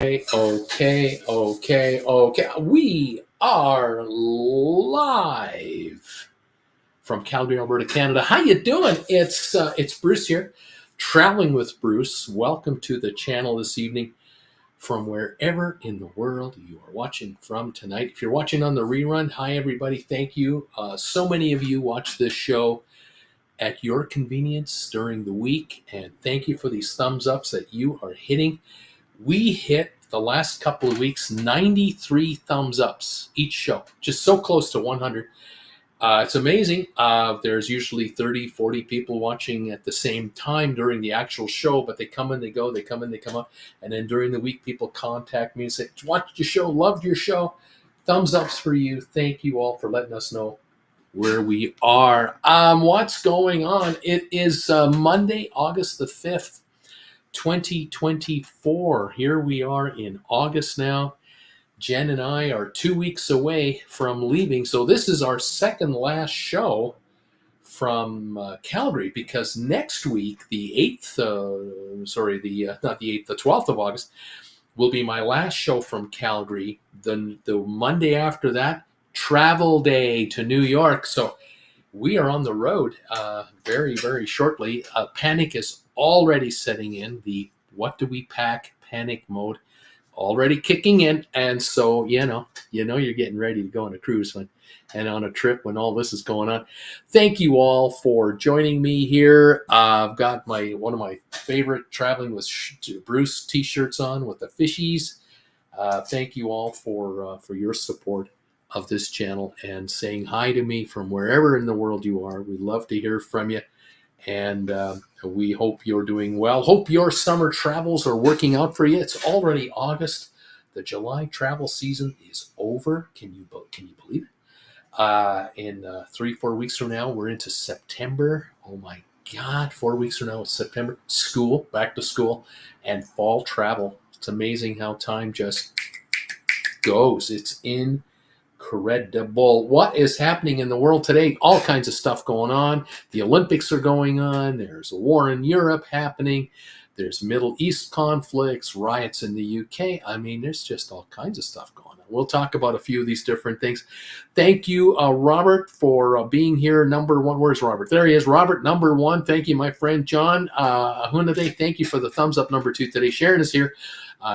Okay. We are live from Calgary, Alberta, Canada. How you doing? It's Bruce here, traveling with Bruce. Welcome to the channel this evening from wherever in the world you are watching from tonight. If you're watching on the rerun, hi everybody. Thank you. So many of you watch this show at your convenience during the week, and thank you for these thumbs ups that you are hitting. We hit the last couple of weeks 93 thumbs ups each show, just so close to 100. It's amazing. There's usually 30, 40 people watching at the same time during the actual show, but they come in, they go, they come in, they come up. And then during the week, people contact me and say, watched your show, loved your show. Thumbs ups for you. Thank you all for letting us know where we are. What's going on? It is Monday, August the 5th. 2024. Here we are in August now. Jen and I are 2 weeks away from leaving. So this is our second last show from Calgary, because next week, the 8th, not the 8th, the 12th of August, will be my last show from Calgary. The Monday after that, travel day to New York. So we are on the road very, very shortly. Panic is already setting in. The what do we pack panic mode already kicking in. And so, you know you're getting ready to go on a cruise and on a trip when all this is going on. Thank you all for joining me here. I've got one of my favorite Traveling with Bruce t-shirts on with the fishies. Thank you all for your support of this channel and saying hi to me from wherever in the world you are. We love to hear from you, and we hope you're doing well. Hope your summer travels are working out for you. It's already August. The July travel season is over. Can you believe it? In 3-4 weeks from now, we're into September. Oh my God, 4 weeks from now, it's September. Back to school, and fall travel. It's amazing how time just goes. It's incredible. What is happening in the world today? All kinds of stuff going on. The Olympics are going on. There's a war in Europe happening. There's Middle East conflicts, riots in the UK. I mean, there's just all kinds of stuff going on. We'll talk about a few of these different things. Thank you, Robert, for being here. Number one. Where's Robert? There he is. Robert, number one. Thank you, my friend. John Hunade, thank you for the thumbs up. Number 2 today. Sharon is here.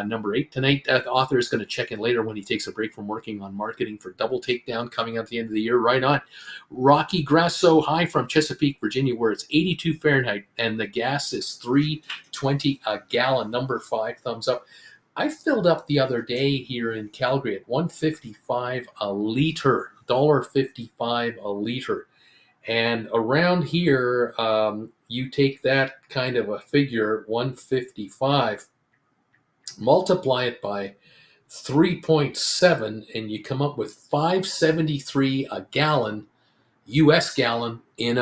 Number 8 tonight. The author is going to check in later when he takes a break from working on marketing for Double Takedown coming out at the end of the year. Right on. Rocky Grasso, hi from Chesapeake, Virginia, where it's 82 Fahrenheit and the gas is $3.20 a gallon. Number 5, thumbs up. I filled up the other day here in Calgary at $1.55 a liter, $1.55 a liter. And around here, you take that kind of a figure, $1.55, multiply it by 3.7, and you come up with $5.73 a gallon, U.S. gallon, in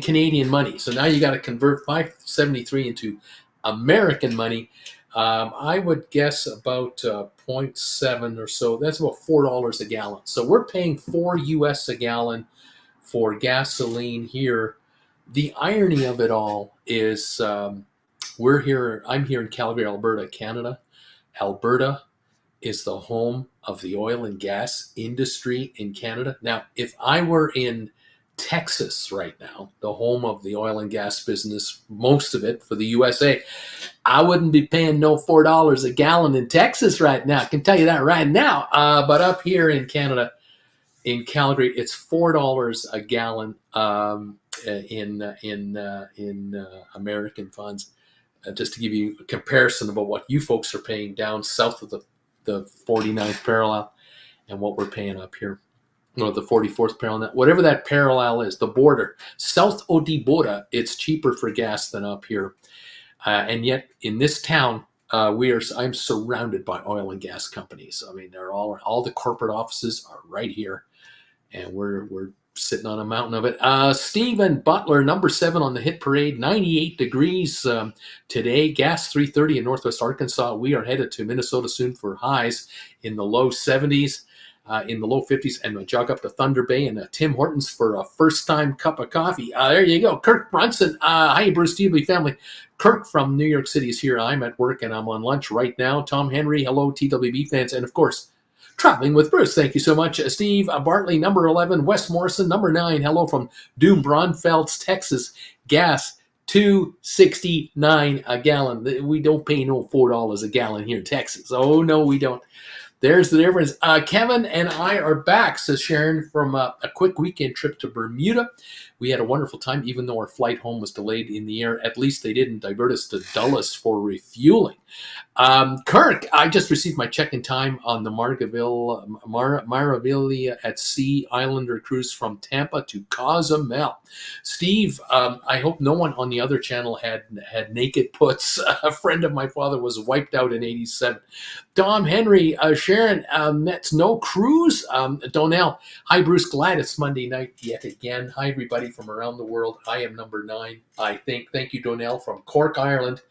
Canadian money. So now you got to convert $5.73 into American money. I would guess about 0.7 or so. That's about $4 a gallon. So we're paying $4 US a gallon for gasoline here. The irony of it all is I'm here in Calgary, Alberta, Canada. Alberta is the home of the oil and gas industry in Canada. Now, if I were in Texas right now, the home of the oil and gas business, most of it for the USA, I wouldn't be paying no $4 a gallon in Texas right now. I can tell you that right now. But up here in Canada, in Calgary, it's $4 a gallon in American funds. Just to give you a comparison about what you folks are paying down south of the 49th parallel and what we're paying up here. No, the 44th parallel, whatever that parallel is, the border. South of the border, it's cheaper for gas than up here. And yet in this town, I'm surrounded by oil and gas companies. I mean, they're all the corporate offices are right here, and we're sitting on a mountain of it. Stephen Butler, number 7 on the hit parade, 98 degrees today. Gas 330 in Northwest Arkansas. We are headed to Minnesota soon for highs in the low 70s. in the low 50s, and jog up to Thunder Bay, and Tim Hortons for a first-time cup of coffee. There you go. Kirk Brunson. Hi, Bruce Debby family. Kirk from New York City is here. I'm at work, and I'm on lunch right now. Tom Henry, hello, TWB fans, and of course, Traveling with Bruce. Thank you so much. Steve Bartley, number 11. Wes Morrison, number 9. Hello from Doom Braunfels, Texas. Gas, $2.69 a gallon. We don't pay no $4 a gallon here in Texas. Oh, no, we don't. There's the difference. Kevin and I are back, says Sharon, from a quick weekend trip to Bermuda. We had a wonderful time, even though our flight home was delayed in the air. At least they didn't divert us to Dulles for refueling. Kirk, I just received my check-in time on the Maravilla at Sea Islander cruise from Tampa to Cozumel. Steve, I hope no one on the other channel had naked puts. A friend of my father was wiped out in '87. Dom Henry, Sharon, that's no cruise. Donnell, hi Bruce, glad it's Monday night yet again. Hi everybody from around the world. I am number 9, I think. Thank you, Donnell from Cork, Ireland.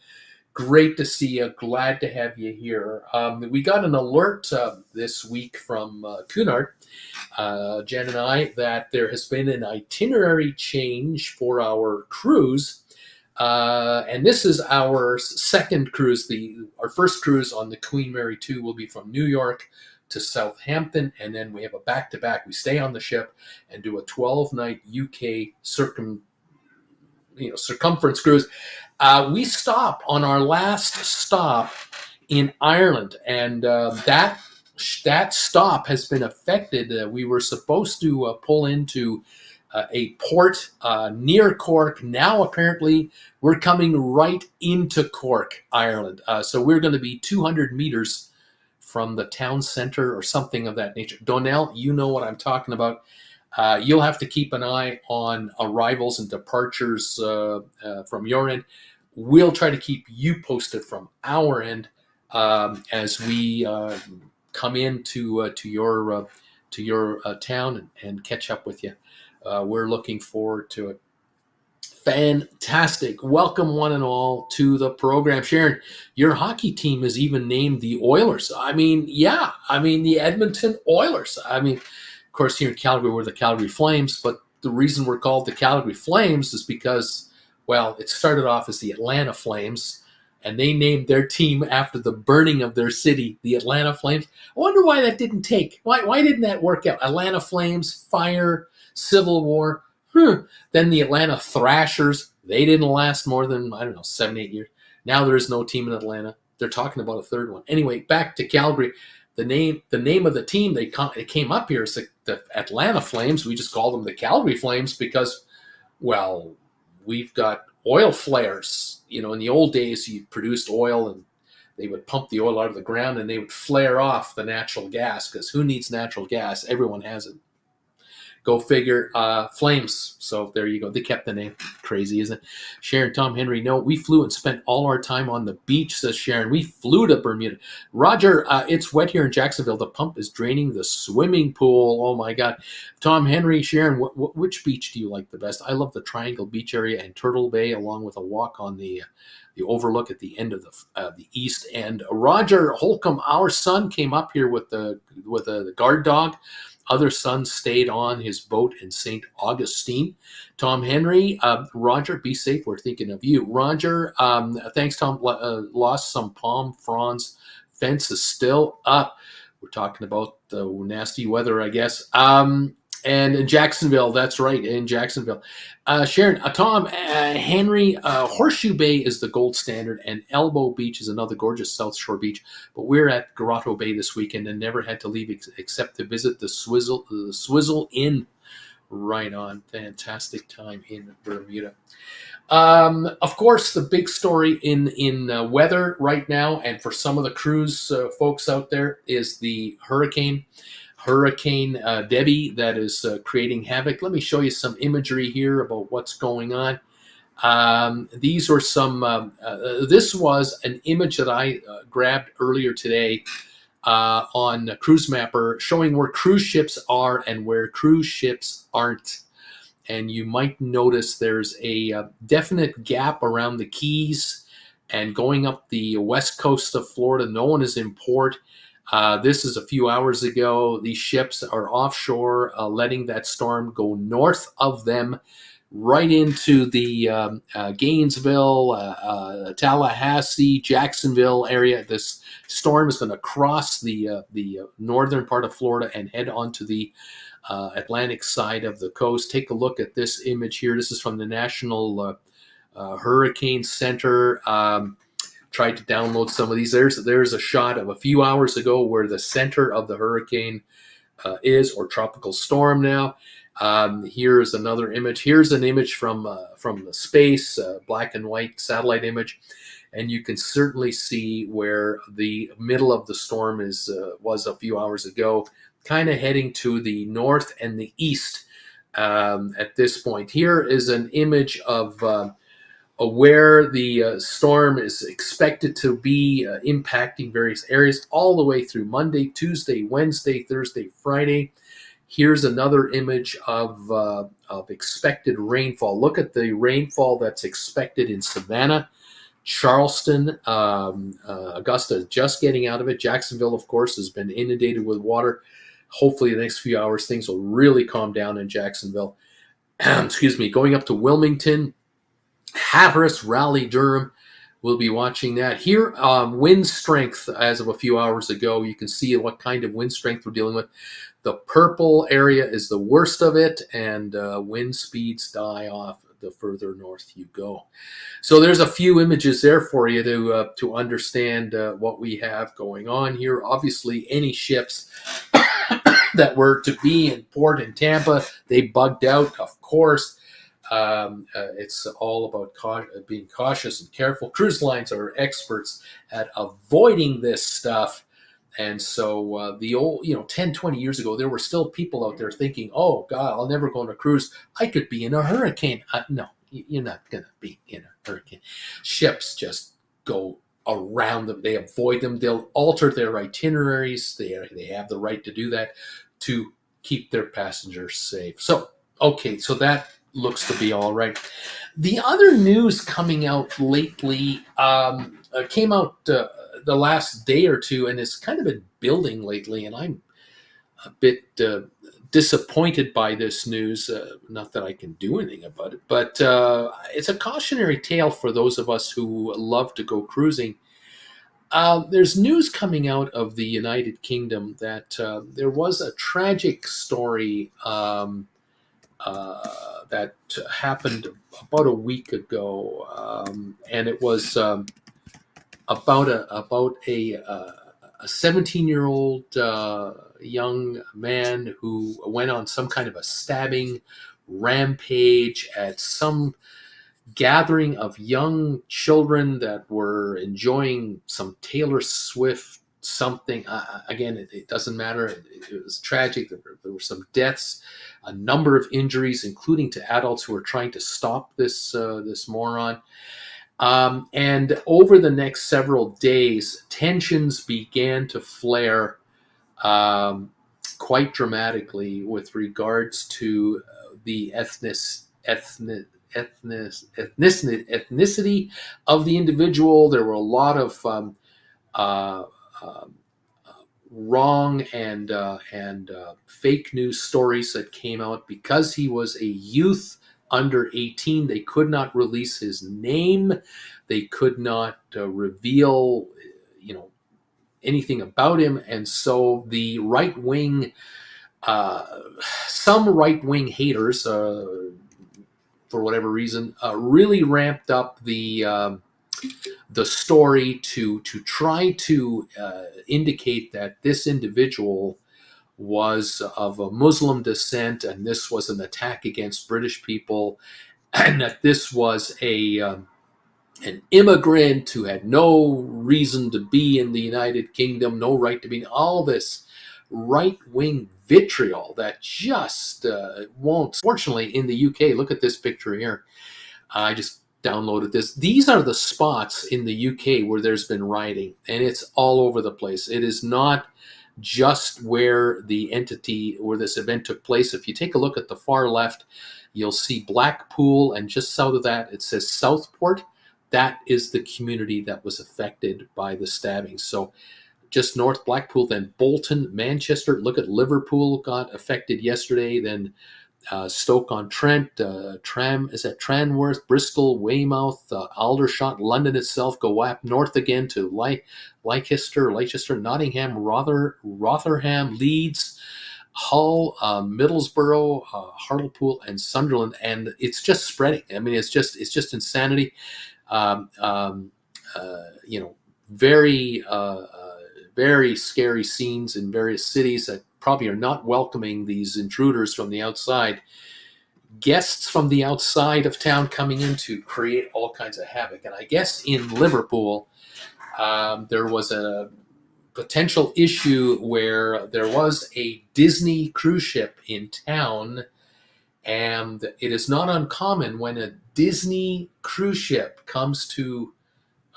Great to see you. Glad to have you here. We got an alert this week from Cunard, Jen and I, that there has been an itinerary change for our cruise. And this is our second cruise. Our first cruise on the Queen Mary 2 will be from New York to Southampton, and then we have a back-to-back. We stay on the ship and do a 12-night UK circumference cruise. We stop on our last stop in Ireland, and that stop has been affected. We were supposed to pull into a port near Cork. Now apparently we're coming right into Cork, Ireland. So we're going to be 200 meters from the town center or something of that nature. Donnell, you know what I'm talking about. You'll have to keep an eye on arrivals and departures from your end. We'll try to keep you posted from our end as we come into your town and catch up with you. We're looking forward to it. Fantastic. Welcome one and all to the program. Sharon, your hockey team is even named the Oilers. The Edmonton Oilers. Of course, here in Calgary, we're the Calgary Flames, but the reason we're called the Calgary Flames is because, well, it started off as the Atlanta Flames, and they named their team after the burning of their city, the Atlanta Flames. I wonder why that didn't take. Why didn't that work out? Atlanta Flames, fire, Civil War. Then the Atlanta Thrashers, they didn't last more than, 7, 8 years. Now there is no team in Atlanta. They're talking about a third one. Anyway, back to Calgary. The name of the team they came up here is the Atlanta Flames. We just call them the Calgary Flames because, well, we've got oil flares. In the old days, you produced oil and they would pump the oil out of the ground and they would flare off the natural gas because who needs natural gas? Everyone has it. Go figure. Flames. So there you go. They kept the name. Crazy, isn't it? Sharon, Tom Henry. No, we flew and spent all our time on the beach, says Sharon. We flew to Bermuda. Roger, it's wet here in Jacksonville. The pump is draining the swimming pool. Oh, my God. Tom Henry, Sharon, which beach do you like the best? I love the Triangle Beach area and Turtle Bay, along with a walk on the overlook at the end of the east end. Roger Holcomb, our son, came up here with the guard dog. Other sons stayed on his boat in St. Augustine. Tom Henry, Roger, be safe. We're thinking of you. Roger, thanks, Tom. Lost some palm fronds. Fence is still up. We're talking about the nasty weather, I guess. And in Jacksonville, that's right, in Jacksonville. Sharon, Tom, Henry, Horseshoe Bay is the gold standard, and Elbow Beach is another gorgeous South Shore beach. But we're at Grotto Bay this weekend and never had to leave except to visit the Swizzle Inn. Right on. Fantastic time in Bermuda. Of course, the big story in weather right now, and for some of the cruise folks out there, is the Hurricane Debby that is creating havoc. Let me show you some imagery here about what's going on. These are some. This was an image that I grabbed earlier today on Cruise Mapper, showing where cruise ships are and where cruise ships aren't. And you might notice there's a definite gap around the Keys and going up the west coast of Florida. No one is in port. This is a few hours ago. These ships are offshore, letting that storm go north of them, right into the Gainesville, Tallahassee, Jacksonville area. This storm is going to cross the northern part of Florida and head onto the Atlantic side of the coast. Take a look at this image here. This is from the National Hurricane Center. Tried to download some of these. There's a shot of a few hours ago where the center of the hurricane is, or tropical storm now. Here's another image. Here's an image from the space, black and white satellite image, and you can certainly see where the middle of the storm was a few hours ago, kind of heading to the north and the east at this point. Here is an image of where the storm is expected to be impacting various areas all the way through Monday, Tuesday, Wednesday, Thursday, Friday. Here's another image of expected rainfall. Look at the rainfall that's expected in Savannah, Charleston, Augusta, just getting out of it. Jacksonville, of course, has been inundated with water. Hopefully, the next few hours, things will really calm down in Jacksonville. Excuse me. Going up to Wilmington, Hatteras, Raleigh, Durham. We'll be watching that. Here, wind strength as of a few hours ago. You can see what kind of wind strength we're dealing with. The purple area is the worst of it, and wind speeds die off the further north you go. So there's a few images there for you to understand what we have going on here. Obviously, any ships that were to be in port in Tampa, they bugged out, of course. It's all about being cautious and careful. Cruise lines are experts at avoiding this stuff. And so the old, 10, 20 years ago, there were still people out there thinking, oh, God, I'll never go on a cruise. I could be in a hurricane. No, you're not going to be in a hurricane. Ships just go around them. They avoid them. They'll alter their itineraries. They have the right to do that to keep their passengers safe. So, okay, so that looks to be all right. The other news coming out lately came out the last day or two, and it's kind of been building lately, and I'm a bit disappointed by this news. Not that I can do anything about it, but it's a cautionary tale for those of us who love to go cruising. There's news coming out of the United Kingdom that there was a tragic story that happened about a week ago, and it was about a 17-year-old young man who went on some kind of a stabbing rampage at some gathering of young children that were enjoying some Taylor Swift something. Again, it doesn't matter. It was tragic. There were some deaths, a number of injuries, including to adults who were trying to stop this moron. And over the next several days, tensions began to flare quite dramatically with regards to the ethnicity of the individual. There were a lot of uh, uh, wrong and fake news stories that came out because he was a youth under 18. They could not release his name. They could not reveal, anything about him, and so the right wing, some right wing haters, for whatever reason, really ramped up the story to try to indicate that this individual was of a Muslim descent, and this was an attack against British people, and that this was an immigrant who had no reason to be in the United Kingdom, no right to be. All this right-wing vitriol that just won't. Fortunately, in the UK, look at this picture here. I just downloaded this. These are the spots in the UK where there's been rioting, and it's all over the place. It is not just where this event took place. If you take a look at the far left, you'll see Blackpool, and just south of that, it says Southport. That is the community that was affected by the stabbing. So just north Blackpool, then Bolton, Manchester. Look at Liverpool got affected yesterday. Then Stoke-on-Trent, Tranworth, Bristol, Weymouth, Aldershot, London itself, go up north again to Leicester, Nottingham, Rotherham, Leeds, Hull, Middlesbrough, Hartlepool, and Sunderland, and it's just spreading. I mean, it's just insanity. Um, um, very very scary scenes in various cities that probably are not welcoming these intruders from the outside, guests from the outside of town coming in to create all kinds of havoc. And I guess in Liverpool, there was a potential issue where there was a Disney cruise ship in town, and it is not uncommon when a Disney cruise ship comes to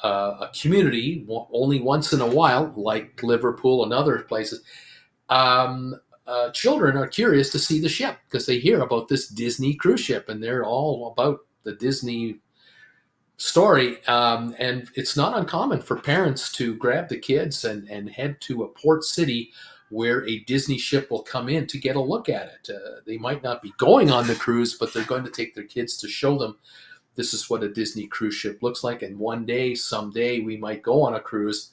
a community only once in a while, like Liverpool and other places. Children are curious to see the ship because they hear about this Disney cruise ship, and they're all about the Disney story. And it's not uncommon for parents to grab the kids and head to a port city where a Disney ship will come in to get a look at it. They might not be going on the cruise, but they're going to take their kids to show them this is what a Disney cruise ship looks like. And one day, someday, we might go on a cruise.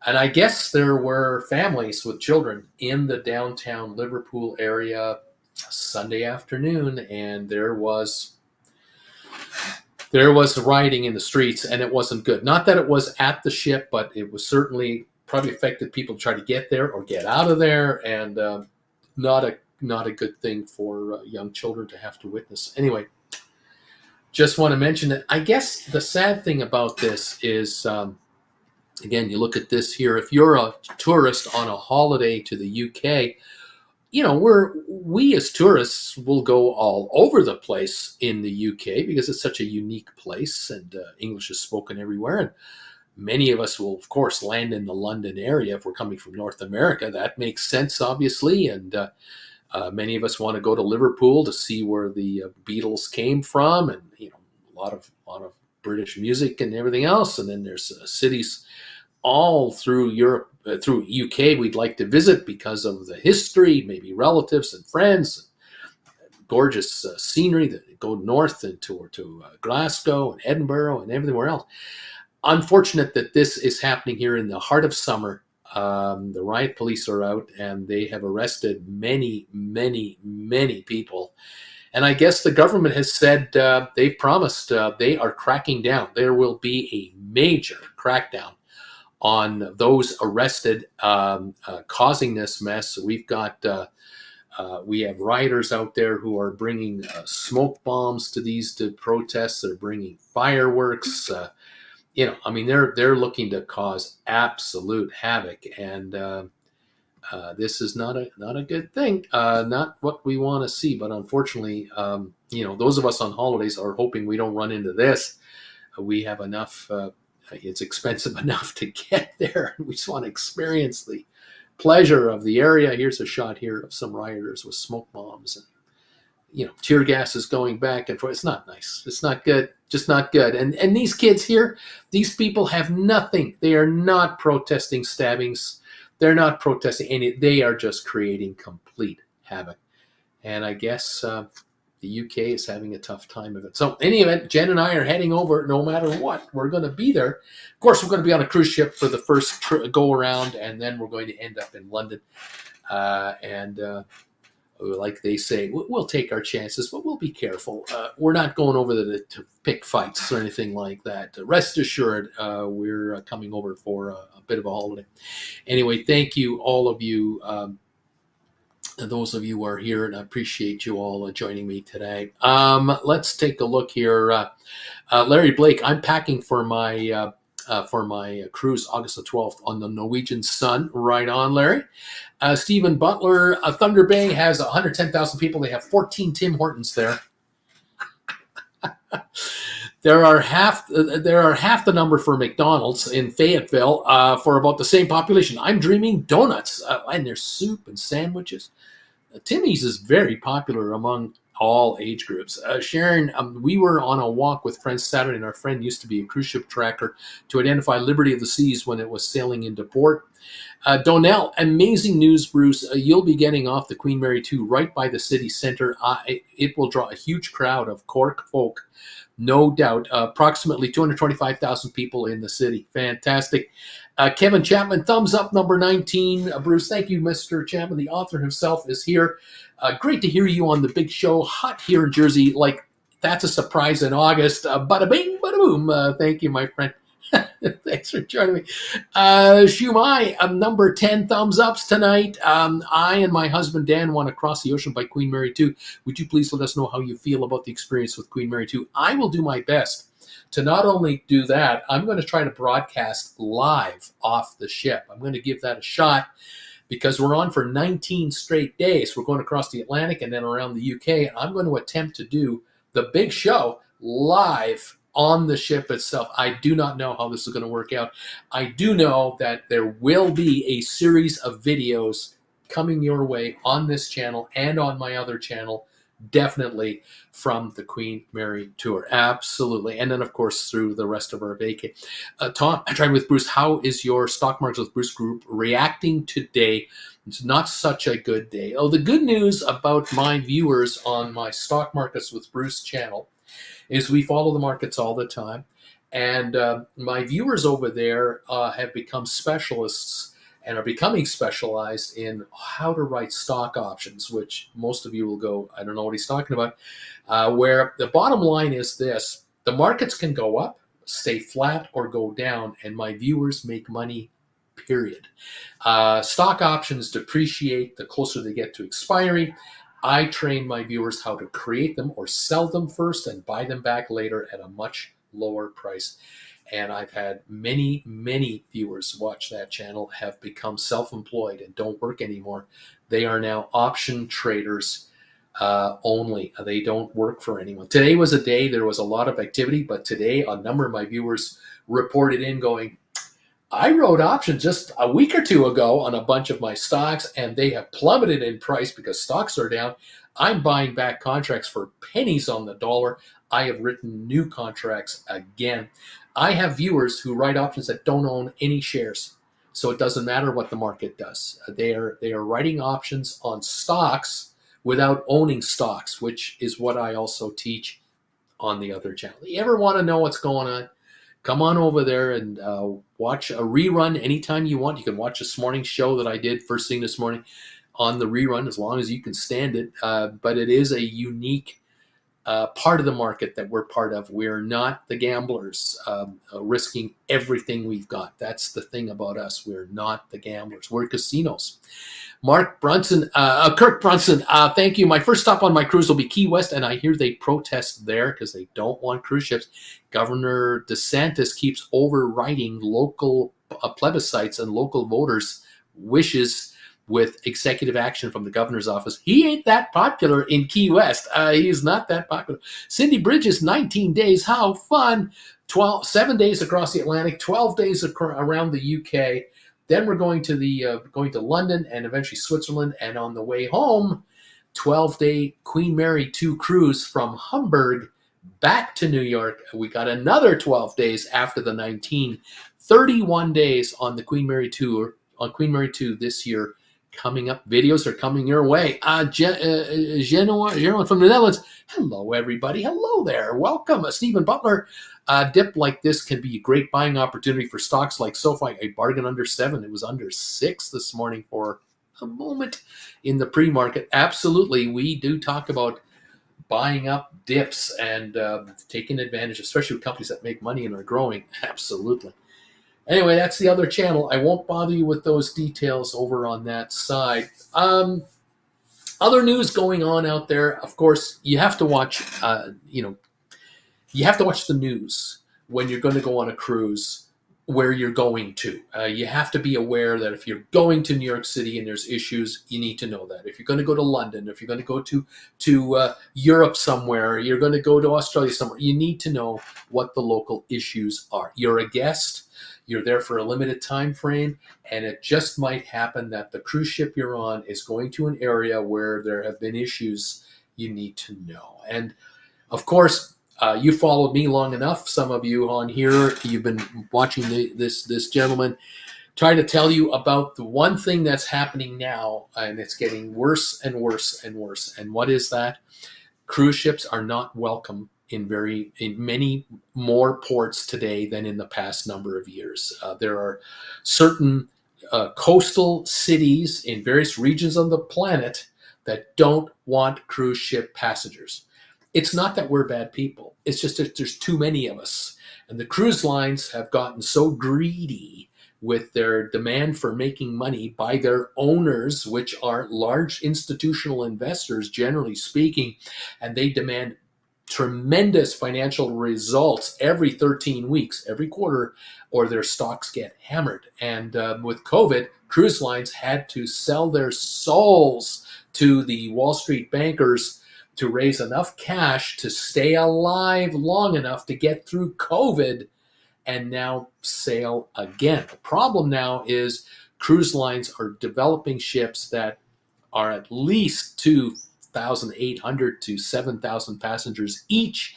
And I guess there were families with children in the downtown Liverpool area Sunday afternoon, and there was rioting in the streets, and it wasn't good. Not that it was at the ship, but it was certainly probably affected people to try to get there or get out of there, and not a good thing for young children to have to witness. Anyway, just want to mention that. I guess the sad thing about this is, again, you look at this here. If you're a tourist on a holiday to the UK, we as tourists will go all over the place in the UK because it's such a unique place, and English is spoken everywhere. And many of us will, of course, land in the London area if we're coming from North America. That makes sense, obviously. And many of us want to go to Liverpool to see where the Beatles came from, and a lot of British music and everything else. And then there's cities all through Europe, through UK, we'd like to visit because of the history, maybe relatives and friends, gorgeous scenery that go north into to Glasgow and Edinburgh and everywhere else. Unfortunate that this is happening here in the heart of summer. The riot police are out, and they have arrested many, many, many people. And I guess the government has said they've promised they are cracking down. There will be a major crackdown on those arrested causing this mess. We've got we have rioters out there who are bringing smoke bombs to protests. They're bringing fireworks. They're looking to cause absolute havoc, and this is not a good thing. Not what we want to see. But unfortunately, those of us on holidays are hoping we don't run into this. We have enough. It's expensive enough to get there. We just want to experience the pleasure of the area. Here's a shot here of some rioters with smoke bombs, and tear gas is going back and forth. It's not nice. It's not good. Just not good. And these kids here, these people have nothing. They are not protesting stabbings. They're not protesting any. They are just creating complete havoc. And I guess the UK is having a tough time of it. So in any event, Jen and I are heading over no matter what. We're going to be there. Of course, we're going to be on a cruise ship for the first go around, and then we're going to end up in London. Like they say, we'll take our chances, but we'll be careful. We're not going over to pick fights or anything like that. Rest assured, we're coming over for a bit of a holiday. Anyway, thank you, all of you. Those of you who are here, and I appreciate you all joining me today. Let's take a look here. Larry Blake, I'm packing for my cruise August the 12th on the Norwegian Sun. Right on, Larry. Stephen Butler, Thunder Bay has 110,000 people. They have 14 Tim Hortons there. There are half the number for McDonald's in Fayetteville for about the same population. I'm dreaming donuts, and there's soup and sandwiches. Timmy's is very popular among all age groups. Sharon, we were on a walk with friends Saturday, and our friend used to be a cruise ship tracker to identify Liberty of the Seas when it was sailing into port. Donnell, amazing news, Bruce. You'll be getting off the Queen Mary 2 right by the city center. It will draw a huge crowd of Cork folk, no doubt. Approximately 225,000 people in the city. Fantastic. Kevin Chapman, thumbs up, number 19. Bruce, thank you, Mr. Chapman. The author himself is here. Great to hear you on the big show. Hot here in Jersey. Like, that's a surprise in August. Bada bing, bada boom. Thank you, my friend. Thanks for joining me. Shumai, number 10 thumbs ups tonight. I and my husband Dan want to cross the ocean by Queen Mary 2. Would you please let us know how you feel about the experience with Queen Mary 2? I will do my best to not only do that, I'm going to try to broadcast live off the ship. I'm going to give that a shot because we're on for 19 straight days. We're going across the Atlantic and then around the UK. I'm going to attempt to do the big show live on the ship itself. I do not know how this is going to work out. I do know that there will be a series of videos coming your way on this channel and on my other channel, definitely from the Queen Mary tour. Absolutely. And then, of course, through the rest of our vacay. Tom, I tried with Bruce. How is your Stock Markets with Bruce group reacting today? It's not such a good day. Oh, the good news about my viewers on my Stock Markets with Bruce channel is we follow the markets all the time. And my viewers over there have become specialists and are becoming specialized in how to write stock options, which most of you will go, I don't know what he's talking about, where the bottom line is this: the markets can go up, stay flat, or go down, and my viewers make money, period. Stock options depreciate the closer they get to expiry. I train my viewers how to create them or sell them first and buy them back later at a much lower price. And I've had many, many viewers watch that channel have become self-employed and don't work anymore. They are now option traders only. They don't work for anyone. Today was a day, there was a lot of activity, but today a number of my viewers reported in going, I wrote options just a week or two ago on a bunch of my stocks, and they have plummeted in price because stocks are down. I'm buying back contracts for pennies on the dollar. I have written new contracts again. I have viewers who write options that don't own any shares, so it doesn't matter what the market does. They are writing options on stocks without owning stocks, which is what I also teach on the other channel. You ever want to know what's going on? Come on over there and watch a rerun anytime you want. You can watch this morning's show that I did first thing this morning on the rerun as long as you can stand it. But it is a unique part of the market that we're part of. We're not the gamblers risking everything we've got. That's the thing about us. We're not the gamblers. We're casinos. Kirk Brunson, thank you. My first stop on my cruise will be Key West, and I hear they protest there because they don't want cruise ships. Governor DeSantis keeps overriding local plebiscites and local voters' wishes with executive action from the governor's office. He ain't that popular in Key West. He's not that popular. Cindy Bridges, 19 days. How fun. 7 days across the Atlantic, 12 days around the UK. Then we're going to London and eventually Switzerland, and on the way home, 12-day Queen Mary 2 cruise from Hamburg back to New York. We got another 12 days after the 19, 31 days on the Queen Mary tour on Queen Mary 2 this year. Coming up, videos are coming your way. Genoa from the Netherlands. Hello, everybody. Hello there. Welcome. Stephen Butler. A dip like this can be a great buying opportunity for stocks like SoFi. A bargain under 7. It was under 6 this morning for a moment in the pre-market. Absolutely. We do talk about buying up dips and taking advantage, especially with companies that make money and are growing. Absolutely. Anyway, that's the other channel. I won't bother you with those details over on that side. Other news going on out there. Of course, you have to watch. You have to watch the news when you're going to go on a cruise where you're going to. You have to be aware that if you're going to New York City and there's issues, you need to know that. If you're going to go to London, if you're going to go to Europe somewhere, you're going to go to Australia somewhere, you need to know what the local issues are. You're a guest. You're there for a limited time frame, and it just might happen that the cruise ship you're on is going to an area where there have been issues. you need to know. And of course, you followed me long enough. Some of you on here, you've been watching this gentleman try to tell you about the one thing that's happening now, and it's getting worse and worse and worse. And what is that? Cruise ships are not welcome in many more ports today than in the past number of years. There are certain coastal cities in various regions of the planet that don't want cruise ship passengers. It's not that we're bad people. It's just that there's too many of us. And the cruise lines have gotten so greedy with their demand for making money by their owners, which are large institutional investors, generally speaking, and they demand tremendous financial results every 13 weeks, every quarter, or their stocks get hammered. And with COVID, cruise lines had to sell their souls to the Wall Street bankers to raise enough cash to stay alive long enough to get through COVID and now sail again. The problem now is cruise lines are developing ships that are at least 2,800 to 7,000 passengers each,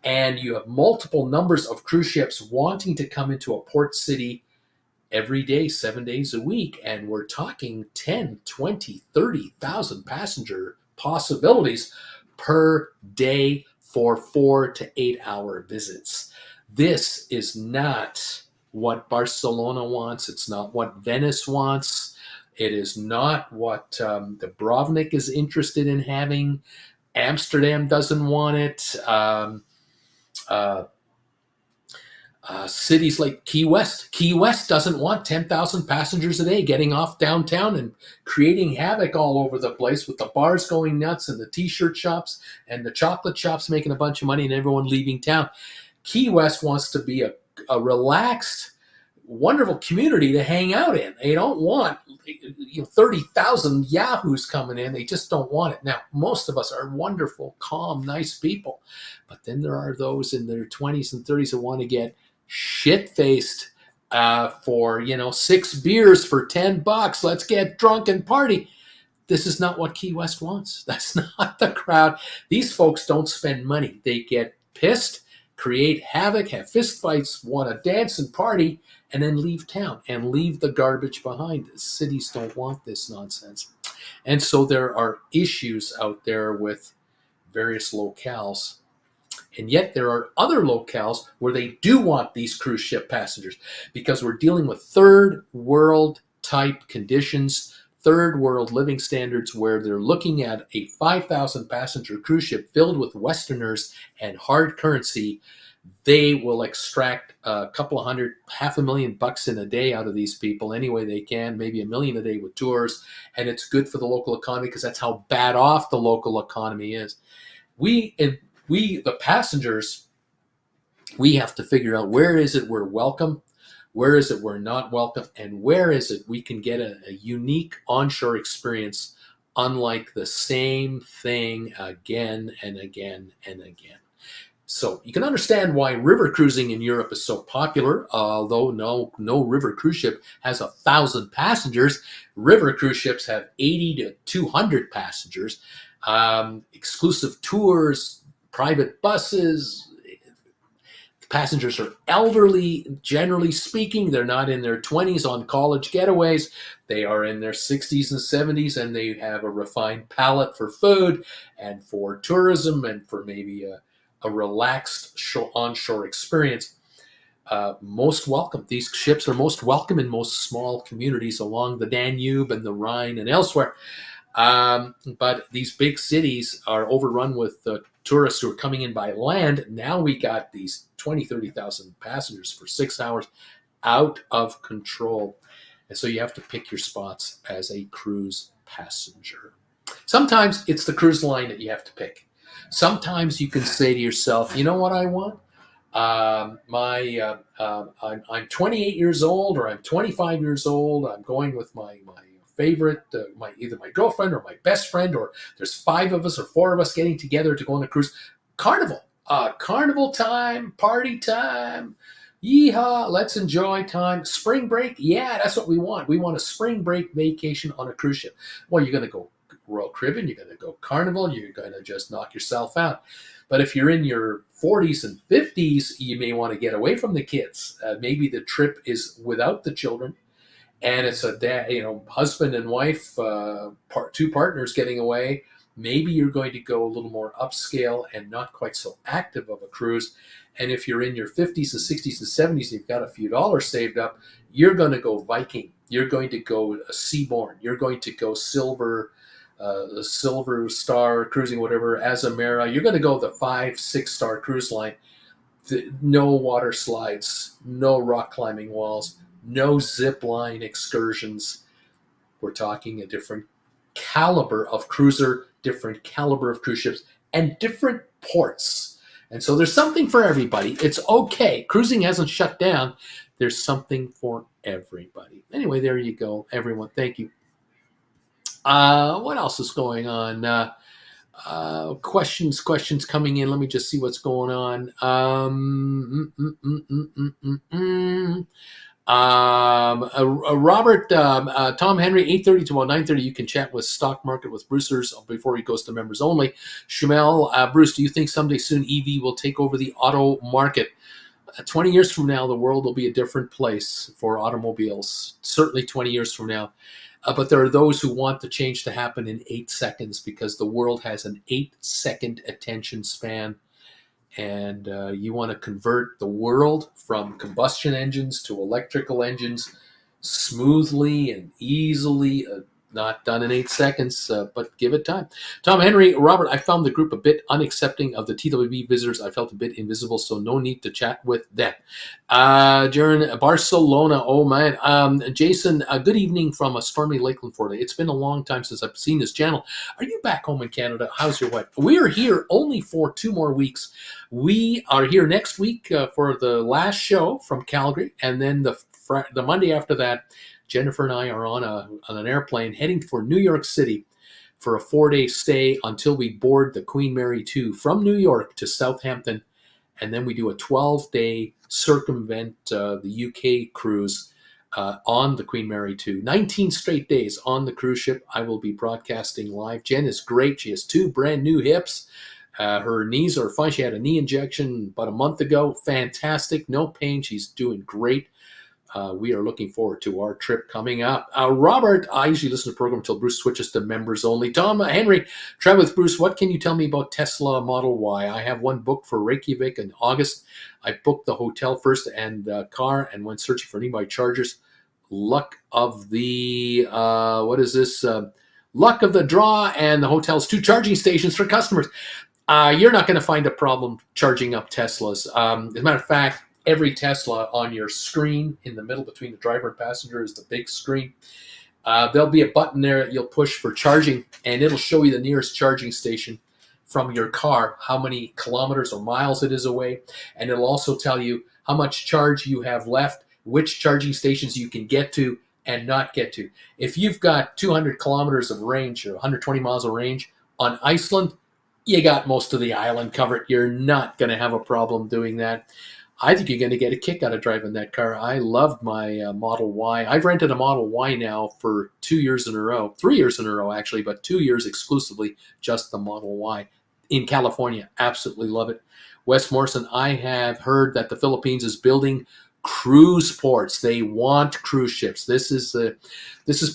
and you have multiple numbers of cruise ships wanting to come into a port city every day, 7 days a week, and we're talking 10, 20, 30,000 passenger possibilities per day for 4 to 8 hour visits. This is not what Barcelona wants. It's not what Venice wants. It is not what Dubrovnik is interested in having. Amsterdam doesn't want it. Cities like Key West. Key West doesn't want 10,000 passengers a day getting off downtown and creating havoc all over the place with the bars going nuts and the t-shirt shops and the chocolate shops making a bunch of money and everyone leaving town. Key West wants to be a relaxed, wonderful community to hang out in. They don't want 30,000 yahoos coming in. They just don't want it. Now, most of us are wonderful, calm, nice people. But then there are those in their 20s and 30s that want to get shit-faced for 6 beers for $10. Let's get drunk and party. This is not what Key West wants. That's not the crowd. These folks don't spend money. They get pissed, create havoc, have fistfights, want to dance and party, and then leave town and leave the garbage behind. The cities don't want this nonsense. And so there are issues out there with various locales. And yet there are other locales where they do want these cruise ship passengers because we're dealing with third world type conditions, third world living standards, where they're looking at a 5,000 passenger cruise ship filled with Westerners and hard currency. They will extract a couple of hundred, $500,000 in a day out of these people any way they can, maybe $1 million a day with tours. And it's good for the local economy because that's how bad off the local economy is. We, the passengers, we have to figure out where is it we're welcome, where is it we're not welcome, and where is it we can get a unique onshore experience unlike the same thing again and again and again. So you can understand why river cruising in Europe is so popular. Although no river cruise ship has 1,000 passengers, river cruise ships have 80 to 200 passengers. Exclusive tours, private buses. Passengers are elderly, generally speaking. They're not in their 20s on college getaways. They are in their 60s and 70s, and they have a refined palate for food and for tourism and for maybe a relaxed onshore experience. Most welcome. These ships are most welcome in most small communities along the Danube and the Rhine and elsewhere. But these big cities are overrun with tourists who are coming in by land. Now we got these 20, 30,000 passengers for 6 hours, out of control. And so you have to pick your spots as a cruise passenger. Sometimes it's the cruise line that you have to pick. Sometimes you can say to yourself, you know what I want? I'm 28 years old, or I'm 25 years old. I'm going with my favorite, either my girlfriend or my best friend, or there's 5 of us or 4 of us getting together to go on a cruise. Carnival time, party time, yeehaw, let's enjoy time. Spring break, yeah, that's what we want. We want a spring break vacation on a cruise ship. Well, you're going to go Royal Caribbean, you're going to go Carnival, you're going to just knock yourself out. But if you're in your 40s and 50s, you may want to get away from the kids. Maybe the trip is without the children, and it's a dad, husband and wife, two partners getting away. Maybe you're going to go a little more upscale and not quite so active of a cruise. And if you're in your 50s and 60s and 70s, you've got a few dollars saved up, you're going to go Viking. You're going to go Seabourn. You're going to go Silver Star cruising, whatever, Azamara. You're going to go the 5-6 star cruise line. No water slides, no rock climbing walls, no zip line excursions. We're talking a different caliber of cruiser, different caliber of cruise ships, and different ports. And so there's something for everybody. It's okay. Cruising hasn't shut down. There's something for everybody. Anyway, there you go, everyone. Thank you. What else is going on? Questions coming in. Let me just see what's going on. Robert, Tom Henry, 8:30 to about 9:30. You can chat with Stock Market with Brucers before he goes to members only. Shamel, Bruce, do you think someday soon EV will take over the auto market? 20 years from now, the world will be a different place for automobiles. Certainly 20 years from now. But there are those who want the change to happen in 8 seconds because the world has an 8-second attention span. And you want to convert the world from combustion engines to electrical engines smoothly and easily, not done in 8 seconds, but give it time. Tom Henry, Robert, I found the group a bit unaccepting of the TWB visitors. I felt a bit invisible, so no need to chat with them. Jaron, Barcelona, oh man. Jason, good evening from a stormy Lakeland, Florida. It's been a long time since I've seen this channel. Are you back home in Canada? How's your wife? We are here only for 2 more weeks. We are here next week for the last show from Calgary, and then the Monday after that, Jennifer and I are on an airplane heading for New York City for a 4-day stay until we board the Queen Mary 2 from New York to Southampton, and then we do a 12-day circumvent the UK cruise on the Queen Mary 2. 19 straight days on the cruise ship. I will be broadcasting live. Jen is great. She has 2 brand new hips. Her knees are fine. She had a knee injection about a month ago. Fantastic. No pain. She's doing great. We are looking forward to our trip coming up. Robert, I usually listen to the program until Bruce switches to members only. Tom, Henry, try with Bruce. What can you tell me about Tesla Model Y? I have one booked for Reykjavik in August. I booked the hotel first and car and went searching for nearby chargers. Luck of the, luck of the draw, and the hotel's 2 charging stations for customers. You're not going to find a problem charging up Teslas. As a matter of fact, every Tesla on your screen in the middle between the driver and passenger is the big screen. There'll be a button there that you'll push for charging, and it'll show you the nearest charging station from your car, how many kilometers or miles it is away, and it'll also tell you how much charge you have left, which charging stations you can get to and not get to. If you've got 200 kilometers of range or 120 miles of range on Iceland, you got most of the island covered. You're not going to have a problem doing that. I think you're going to get a kick out of driving that car. I loved my Model Y. I've rented a Model Y now for 2 years in a row, 3 years in a row actually, but 2 years exclusively just the Model Y in California. Absolutely love it. Wes Morrison, I have heard that the Philippines is building cruise ports. They want cruise ships. This is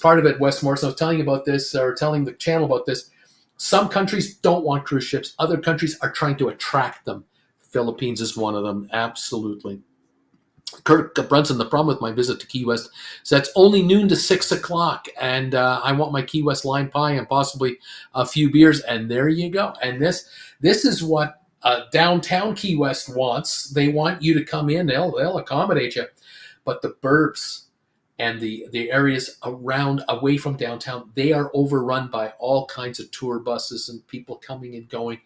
part of it. Wes Morrison, I was telling you about this, or telling the channel about this. Some countries don't want cruise ships. Other countries are trying to attract them. Philippines is one of them. Absolutely. Kirk Brunson, the problem with my visit to Key West is that it's only noon to 6 o'clock, and I want my Key West lime pie and possibly a few beers, and there you go. And this is what downtown Key West wants. They want you to come in. They'll accommodate you. But the burbs and the areas away from downtown, they are overrun by all kinds of tour buses and people coming and going.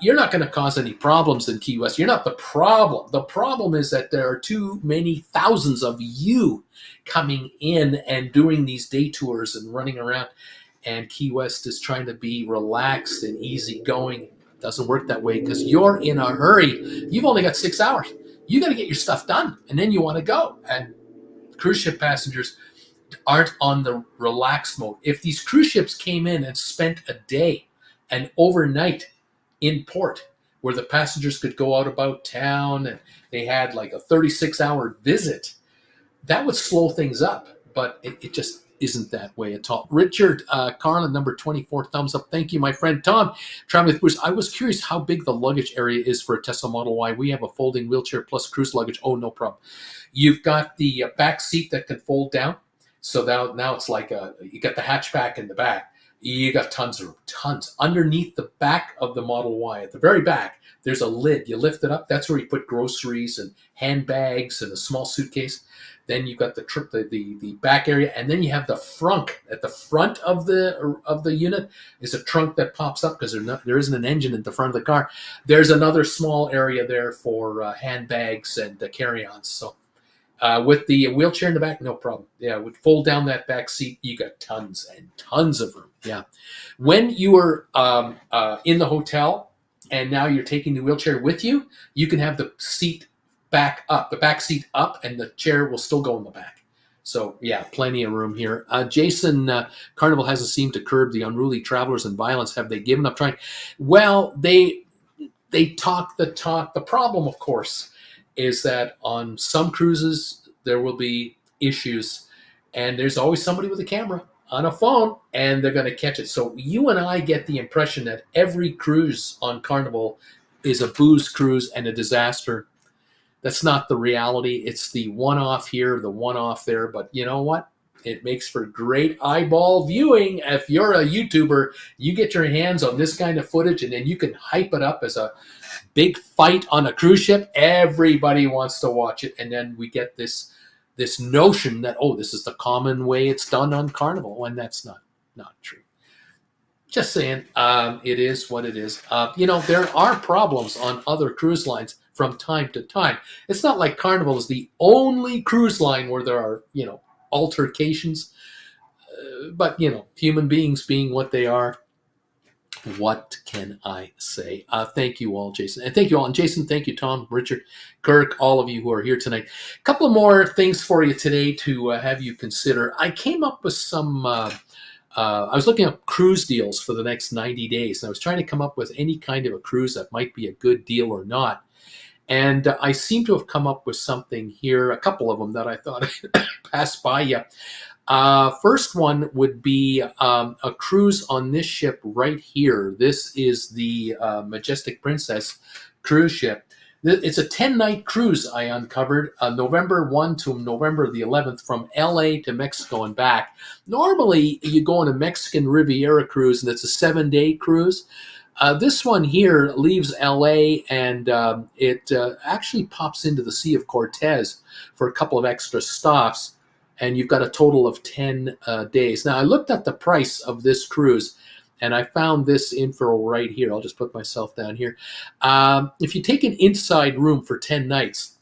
You're not going to cause any problems in Key West. You're not the problem. The problem is that there are too many thousands of you coming in and doing these day tours and running around. And Key West is trying to be relaxed and easygoing. It doesn't work that way because you're in a hurry. You've only got 6 hours. You got to get your stuff done, and then you want to go. And cruise ship passengers, aren't on the relaxed mode. If these cruise ships came in and spent a day and overnight in port where the passengers could go out about town and they had like a 36-hour visit, that would slow things up, but it just isn't that way at all. Richard Carlin, number 24, thumbs up. Thank you, my friend. Tom, traveling with Bruce. I was curious how big the luggage area is for a Tesla Model Y. We have a folding wheelchair plus cruise luggage. Oh, no problem. You've got the back seat that can fold down. So now it's like you got the hatchback in the back. You got tons of room, tons. Underneath the back of the Model Y, at the very back, there's a lid. You lift it up. That's where you put groceries and handbags and a small suitcase. Then you've got the back area, and then you have the frunk. At the front of the unit is a trunk that pops up because there isn't an engine at the front of the car. There's another small area there for handbags and carry-ons. So with the wheelchair in the back, no problem. Yeah, would fold down that back seat. You got tons and tons of room. Yeah. When you are in the hotel and now you're taking the wheelchair with you, you can have the seat back up, the back seat up, and the chair will still go in the back. So yeah, plenty of room here. Jason, Carnival hasn't seemed to curb the unruly travelers and violence. Have they given up trying? Well, they talk the talk. The problem, of course, is that on some cruises there will be issues, and there's always somebody with a camera on a phone, and they're going to catch it. So you and I get the impression that every cruise on Carnival is a booze cruise and a disaster. That's not the reality. It's the one-off here, the one-off there. But you know what? It makes for great eyeball viewing. If you're a YouTuber, you get your hands on this kind of footage, and then you can hype it up as a big fight on a cruise ship. Everybody wants to watch it, and then we get this notion that, oh, this is the common way it's done on Carnival, when that's not true. Just saying, it is what it is. There are problems on other cruise lines from time to time. It's not like Carnival is the only cruise line where there are, altercations. But, human beings being what they are, what can I say? Thank you all, Jason. And thank you all. And Jason, thank you, Tom, Richard, Kirk, all of you who are here tonight. A couple of more things for you today to have you consider. I came up with some... I was looking up cruise deals for the next 90 days, and I was trying to come up with any kind of a cruise that might be a good deal or not. And I seem to have come up with something here, a couple of them that I thought I'd pass by you. First one would be a cruise on this ship right here. This is the Majestic Princess cruise ship. It's a 10-night cruise I uncovered, November 1 to November the 11th, from LA to Mexico and back. Normally, you go on a Mexican Riviera cruise, and it's a 7-day cruise. This one here leaves LA, and it actually pops into the Sea of Cortez for a couple of extra stops, and you've got a total of 10 days. Now, I looked at the price of this cruise, and I found this info right here. I'll just put myself down here. If you take an inside room for 10 nights,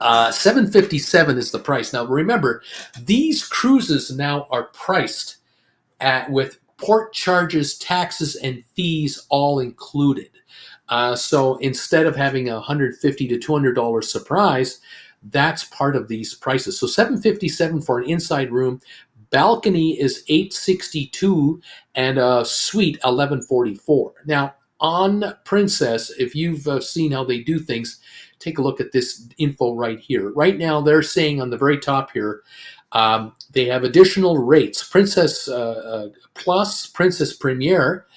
$757 is the price. Now, remember, these cruises now are priced with port charges, taxes, and fees all included. So instead of having a $150 to $200 surprise, that's part of these prices. So $757 for an inside room. Balcony is $862, and a suite $1144. Now, on Princess, if you've seen how they do things, take a look at this info right here. Right now, they're saying on the very top here, they have additional rates. Princess Plus, Princess Premier,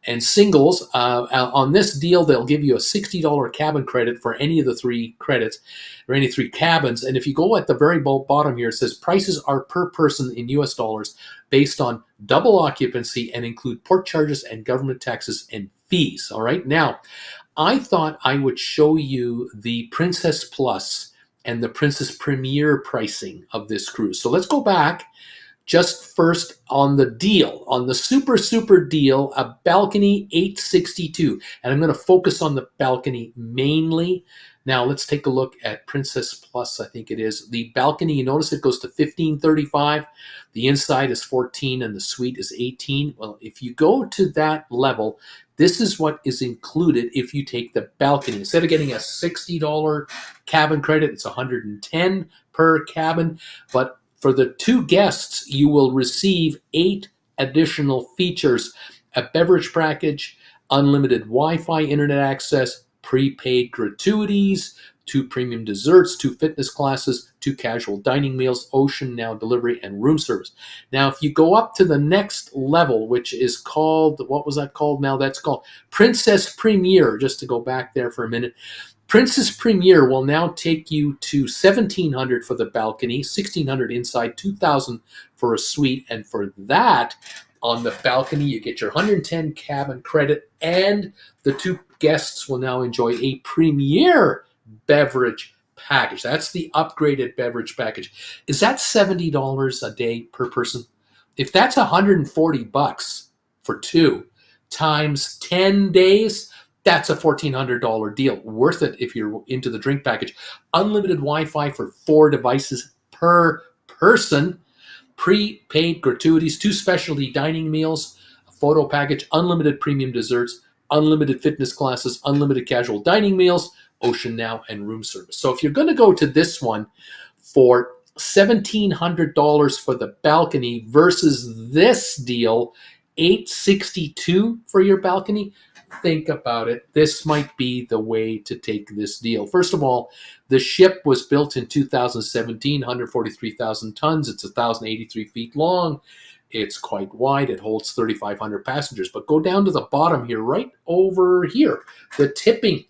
and singles. On this deal, they'll give you a $60 cabin credit for any of the 3 credits, or any 3 cabins. And if you go at the very bottom here, it says prices are per person in US dollars based on double occupancy and include port charges and government taxes and fees. All right. Now, I thought I would show you the Princess Plus and the Princess Premier pricing of this cruise. So let's go back. Just first on the deal, on the super deal, a balcony $862. And I'm going to focus on the balcony mainly. Now let's take a look at Princess Plus, I think it is. The balcony, you notice it goes to $1,535. The inside is $14 and the suite is $18. Well, if you go to that level, this is what is included if you take the balcony. Instead of getting a $60 cabin credit, it's $110 per cabin. But For the 2 guests, you will receive 8 additional features: a beverage package, unlimited Wi-Fi internet access, prepaid gratuities, 2 premium desserts, 2 fitness classes, 2 casual dining meals, Ocean Now delivery, and room service. Now, if you go up to the next level, which is called, what was that called now? That's called Princess Premier, just to go back there for a minute. Princess Premier will now take you to $1,700 for the balcony, $1,600 inside, $2,000 for a suite, and for that, on the balcony, you get your 110 cabin credit, and the 2 guests will now enjoy a premier beverage package. That's the upgraded beverage package. Is that $70 a day per person? If that's $140 for 2 times 10 days, that's a $1,400 deal. Worth it if you're into the drink package. Unlimited Wi-Fi for 4 devices per person. Prepaid gratuities, 2 specialty dining meals, a photo package, unlimited premium desserts, unlimited fitness classes, unlimited casual dining meals, Ocean Now, and room service. So if you're going to go to this one for $1,700 for the balcony versus this deal, $862 for your balcony, think about it. This might be the way to take this deal. First of all, the ship was built in 2017, 143,000 tons. It's 1,083 feet long. It's quite wide. It holds 3,500 passengers. But go down to the bottom here, right over here. The tipping,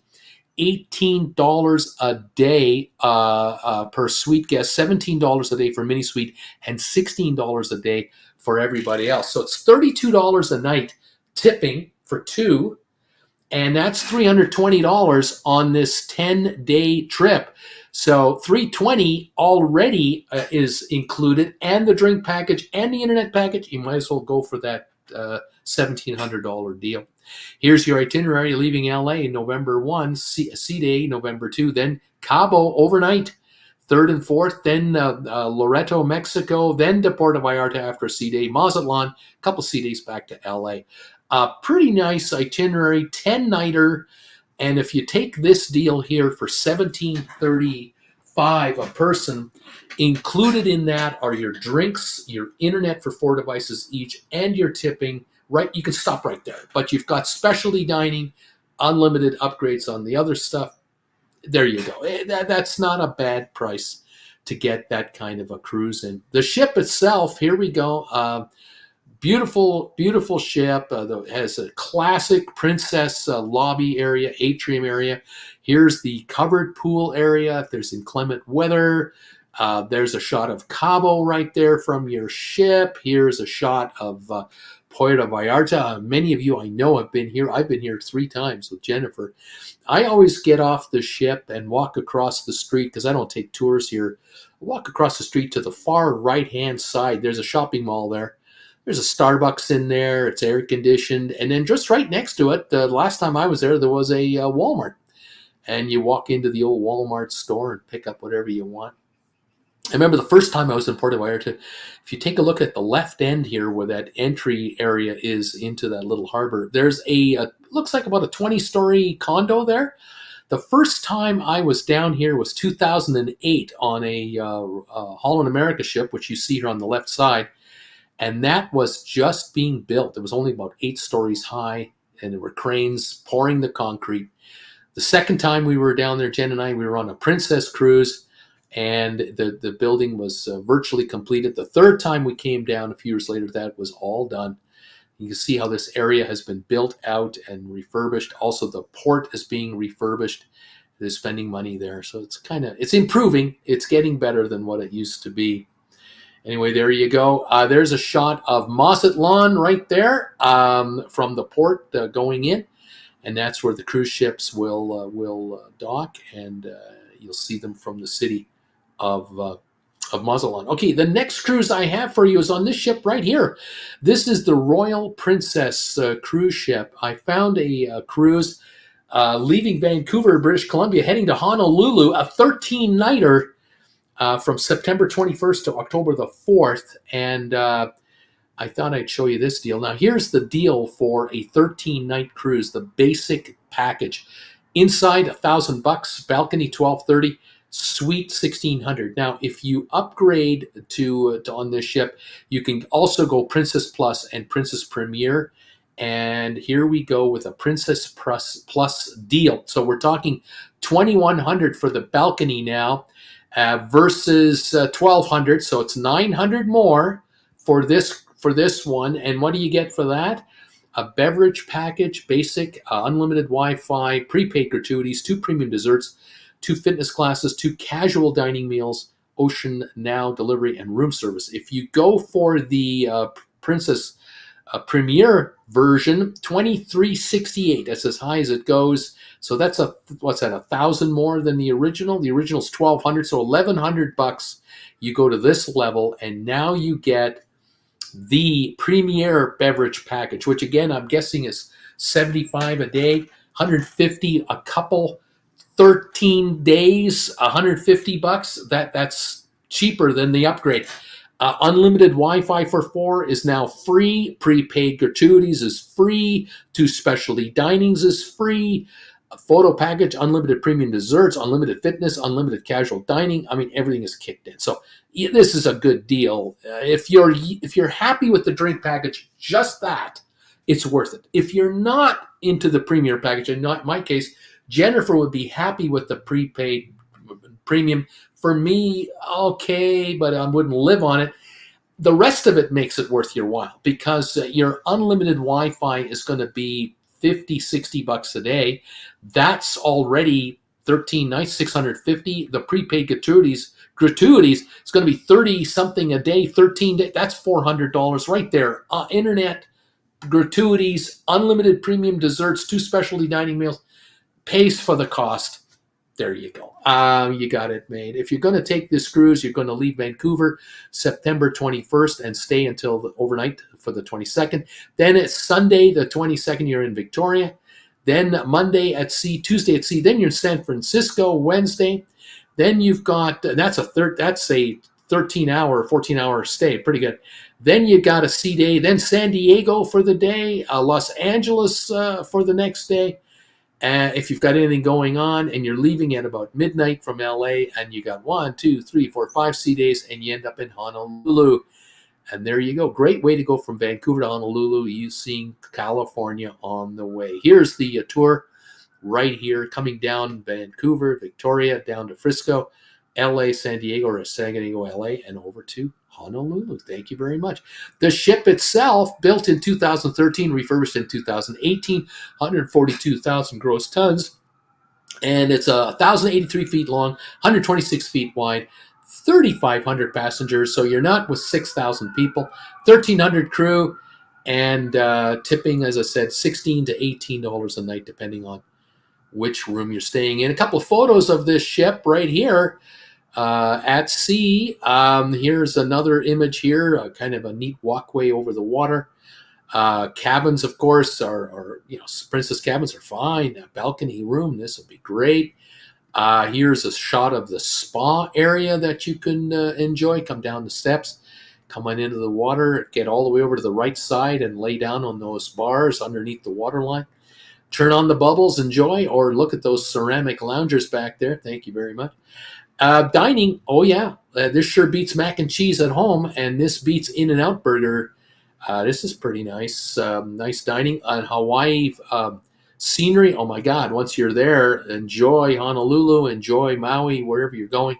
$18 a day per suite guest, $17 a day for mini suite, and $16 a day for everybody else. So it's $32 a night tipping for 2. And that's $320 on this 10-day trip. So $320 already is included, and the drink package and the internet package. You might as well go for that $1,700 deal. Here's your itinerary: leaving LA November 1, Sea Day November 2, then Cabo overnight, 3rd and 4th, then Loreto, Mexico, then to Puerto Vallarta after a Sea Day, Mazatlan, a couple Sea Days back to LA. Pretty nice itinerary, 10-nighter, and if you take this deal here for $1,735 a person, included in that are your drinks, your internet for 4 devices each, and your tipping. Right, you can stop right there. But you've got specialty dining, unlimited upgrades on the other stuff. There you go. That's not a bad price to get that kind of a cruise in. The ship itself, here we go. Beautiful, beautiful ship. Has a classic princess lobby area, atrium area. Here's the covered pool area if there's inclement weather. There's a shot of Cabo right there from your ship. Here's a shot of Puerto Vallarta. Many of you I know have been here. I've been here 3 times with Jennifer. I always get off the ship and walk across the street because I don't take tours here. I walk across the street to the far right-hand side. There's a shopping mall there. There's a Starbucks in there. It's air conditioned. And then just right next to it, the last time I was there was a Walmart. And you walk into the old Walmart store and pick up whatever you want. I remember the first time I was in Puerto Vallarta, if you take a look at the left end here where that entry area is into that little harbor, there's looks like about a 20-story condo there. The first time I was down here was 2008 on a Holland America ship, which you see here on the left side. And that was just being built. It was only about 8 stories high, and there were cranes pouring the concrete. The second time we were down there, Jen and I, we were on a Princess cruise, and the building was virtually completed. The third time we came down a few years later, that was all done. You can see how this area has been built out and refurbished. Also, the port is being refurbished. They're spending money there. So it's improving. It's getting better than what it used to be. Anyway, there you go. There's a shot of Mazatlan right there from the port going in. And that's where the cruise ships will dock, and you'll see them from the city of Mazatlan. Okay, the next cruise I have for you is on this ship right here. This is the Royal Princess cruise ship. I found a cruise leaving Vancouver, British Columbia, heading to Honolulu, a 13-nighter from September 21st to October the 4th. And I thought I'd show you this deal. Now, here's the deal for a 13-night cruise, the basic package. Inside, $1,000, balcony $1,230, Suite 1600. Now, if you upgrade to on this ship, you can also go Princess Plus and Princess Premier. And here we go with a Princess Plus deal. So we're talking 2100 for the balcony now, versus 1200. So it's 900 more for this one. And what do you get for that? A beverage package, basic, unlimited Wi-Fi, prepaid gratuities, 2 premium desserts, 2 fitness classes, 2 casual dining meals, Ocean Now delivery, and room service. If you go for the Princess Premier version, 2368. That's as high as it goes. So that's what's that? 1,000 more than the original. The original's 1,200, so $1,100. You go to this level, and now you get the premier beverage package, which again I'm guessing is 75 a day, 150 a couple, 13 days, $150. That's cheaper than the upgrade. Unlimited Wi-Fi for 4 is now free. Prepaid gratuities is free. 2 specialty dinings is free. A photo package, unlimited premium desserts, unlimited fitness, unlimited casual dining. I mean, everything is kicked in. So this is a good deal. If you're happy with the drink package, just that, it's worth it. If you're not into the premier package, in my case, Jennifer would be happy with the prepaid premium. For me, okay, but I wouldn't live on it. The rest of it makes it worth your while, because your unlimited Wi-Fi is going to be 50, 60 bucks a day. That's already 13 nights, 650. The prepaid gratuities it's going to be 30 something a day, 13 days. That's $400 right there. Internet, gratuities, unlimited premium desserts, 2 specialty dining meals, pays for the cost. There you go. You got it made. If you're going to take this cruise, you're going to leave Vancouver September 21st and stay until the overnight for the 22nd. Then it's Sunday the 22nd, you're in Victoria. Then Monday at sea, Tuesday at sea. Then you're in San Francisco Wednesday. Then you've got, that's a 13-hour, 14-hour stay. Pretty good. Then you got a sea day. Then San Diego for the day. Los Angeles for the next day. If you've got anything going on and you're leaving at about midnight from LA, and you got 1, 2, 3, 4, 5 sea days, and you end up in Honolulu. And there you go. Great way to go from Vancouver to Honolulu. You seeing California on the way. Here's the tour right here, coming down Vancouver, Victoria, down to Frisco, LA, San Diego, or San Diego, LA, and over to Honolulu. Thank you very much. The ship itself, built in 2013, refurbished in 2018, 142,000 gross tons, and it's 1,083 feet long, 126 feet wide, 3,500 passengers, so you're not with 6,000 people, 1,300 crew, and tipping, as I said, $16 to $18 a night, depending on which room you're staying in. A couple of photos of this ship right here. At sea. Here's another image here, kind of a neat walkway over the water. Cabins, of course, are princess cabins are fine. A balcony room, this will be great. Here's a shot of the spa area that you can enjoy. Come down the steps, come on into the water, get all the way over to the right side and lay down on those bars underneath the waterline. Turn on the bubbles, enjoy, or look at those ceramic loungers back there. Thank you very much. Dining, oh yeah, this sure beats mac and cheese at home, and this beats In-N-Out Burger. This is pretty nice. Nice dining on Hawaii. Scenery, oh my God, once you're there, enjoy Honolulu, enjoy Maui, wherever you're going,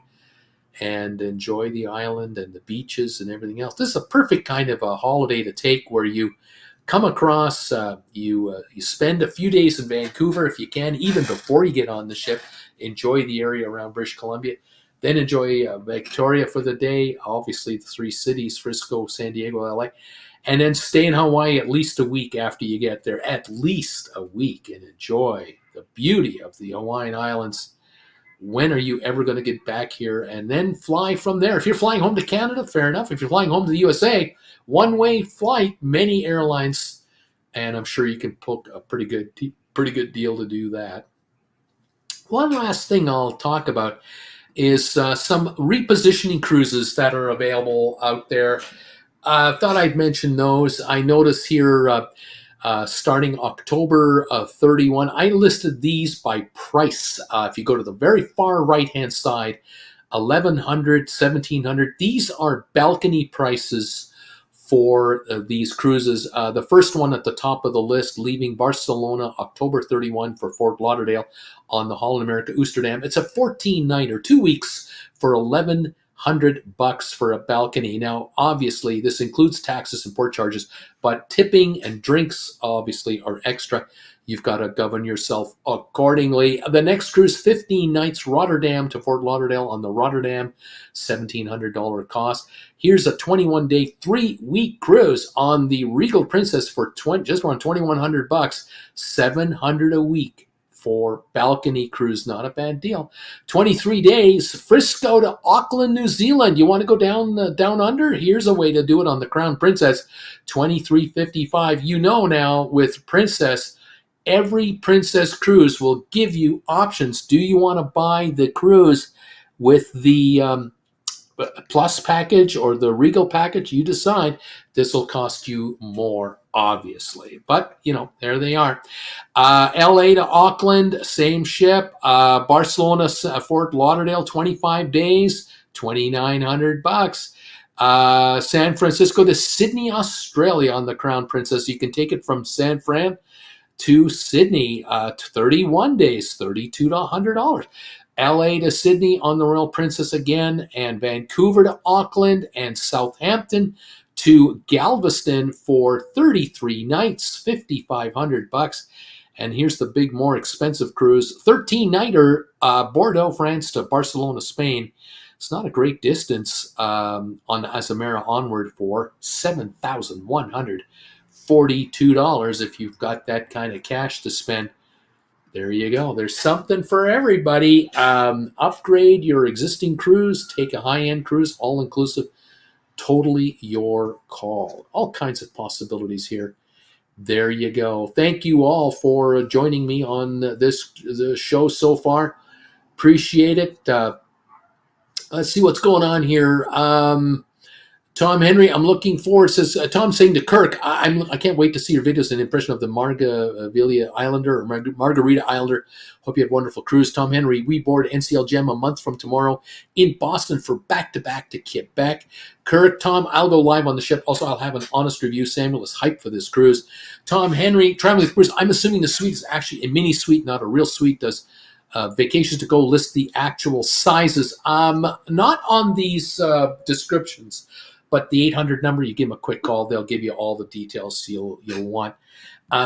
and enjoy the island and the beaches and everything else. This is a perfect kind of a holiday to take, where you come across, you spend a few days in Vancouver if you can, even before you get on the ship. Enjoy the area around British Columbia. Then enjoy Victoria for the day, obviously the 3 cities, Frisco, San Diego, LA. And then stay in Hawaii at least a week after you get there, at least a week, and enjoy the beauty of the Hawaiian Islands. When are you ever going to get back here? And then fly from there. If you're flying home to Canada, fair enough. If you're flying home to the USA, one-way flight, many airlines, and I'm sure you can book a pretty good deal to do that. One last thing I'll talk about is some repositioning cruises that are available out there. I thought I'd mention those. I notice here starting October 31. I listed these by price. If you go to the very far right-hand side, 1100, 1700. These are balcony prices for these cruises. The first one at the top of the list, leaving Barcelona October 31 for Fort Lauderdale on the Holland America Oosterdam. It's a 14-nighter, 2 weeks for $1,100 for a balcony. Now, obviously, this includes taxes and port charges, but tipping and drinks obviously are extra. You've got to govern yourself accordingly. The next cruise, 15 nights, Rotterdam to Fort Lauderdale on the Rotterdam, $1,700 cost. Here's a 21-day, 3-week cruise on the Regal Princess for just around $2,100, $700 a week for balcony cruise. Not a bad deal. 23 days, Frisco to Auckland, New Zealand. You want to go down under? Here's a way to do it on the Crown Princess, $23.55. You know now with Princess, every Princess cruise will give you options. Do you want to buy the cruise with the Plus package or the Regal package? You decide. This will cost you more, obviously. But, there they are. LA to Auckland, same ship. Barcelona, Fort Lauderdale, 25 days, $2,900. San Francisco to Sydney, Australia on the Crown Princess. You can take it from San Fran to Sydney, 31 days, $32 to $100. LA to Sydney on the Royal Princess again, and Vancouver to Auckland, and Southampton to Galveston for 33 nights, $5,500. And here's the big, more expensive cruise, 13-nighter, Bordeaux, France to Barcelona, Spain. It's not a great distance on Azamara onward for $7,142 if you've got that kind of cash to spend. There you go. There's something for everybody. Upgrade your existing cruise. Take a high-end cruise, all-inclusive. Totally your call. All kinds of possibilities here. There you go. Thank you all for joining me on the show so far. Appreciate it. Let's see what's going on here. Tom Henry, I'm looking forward, says Tom saying to Kirk, I can't wait to see your videos and impression of the Margavilia Islander or Margarita Islander. Hope you had a wonderful cruise. Tom Henry, we board NCL Gem a month from tomorrow in Boston for back-to-back to Quebec. Kirk, Tom, I'll go live on the ship. Also, I'll have an honest review. Samuel is hyped for this cruise. Tom Henry, traveling with Bruce, I'm assuming the suite is actually a mini suite, not a real suite. Does Vacations to Go list the actual sizes? Not on these descriptions. But the 800 number, you give them a quick call. They'll give you all the details you'll want.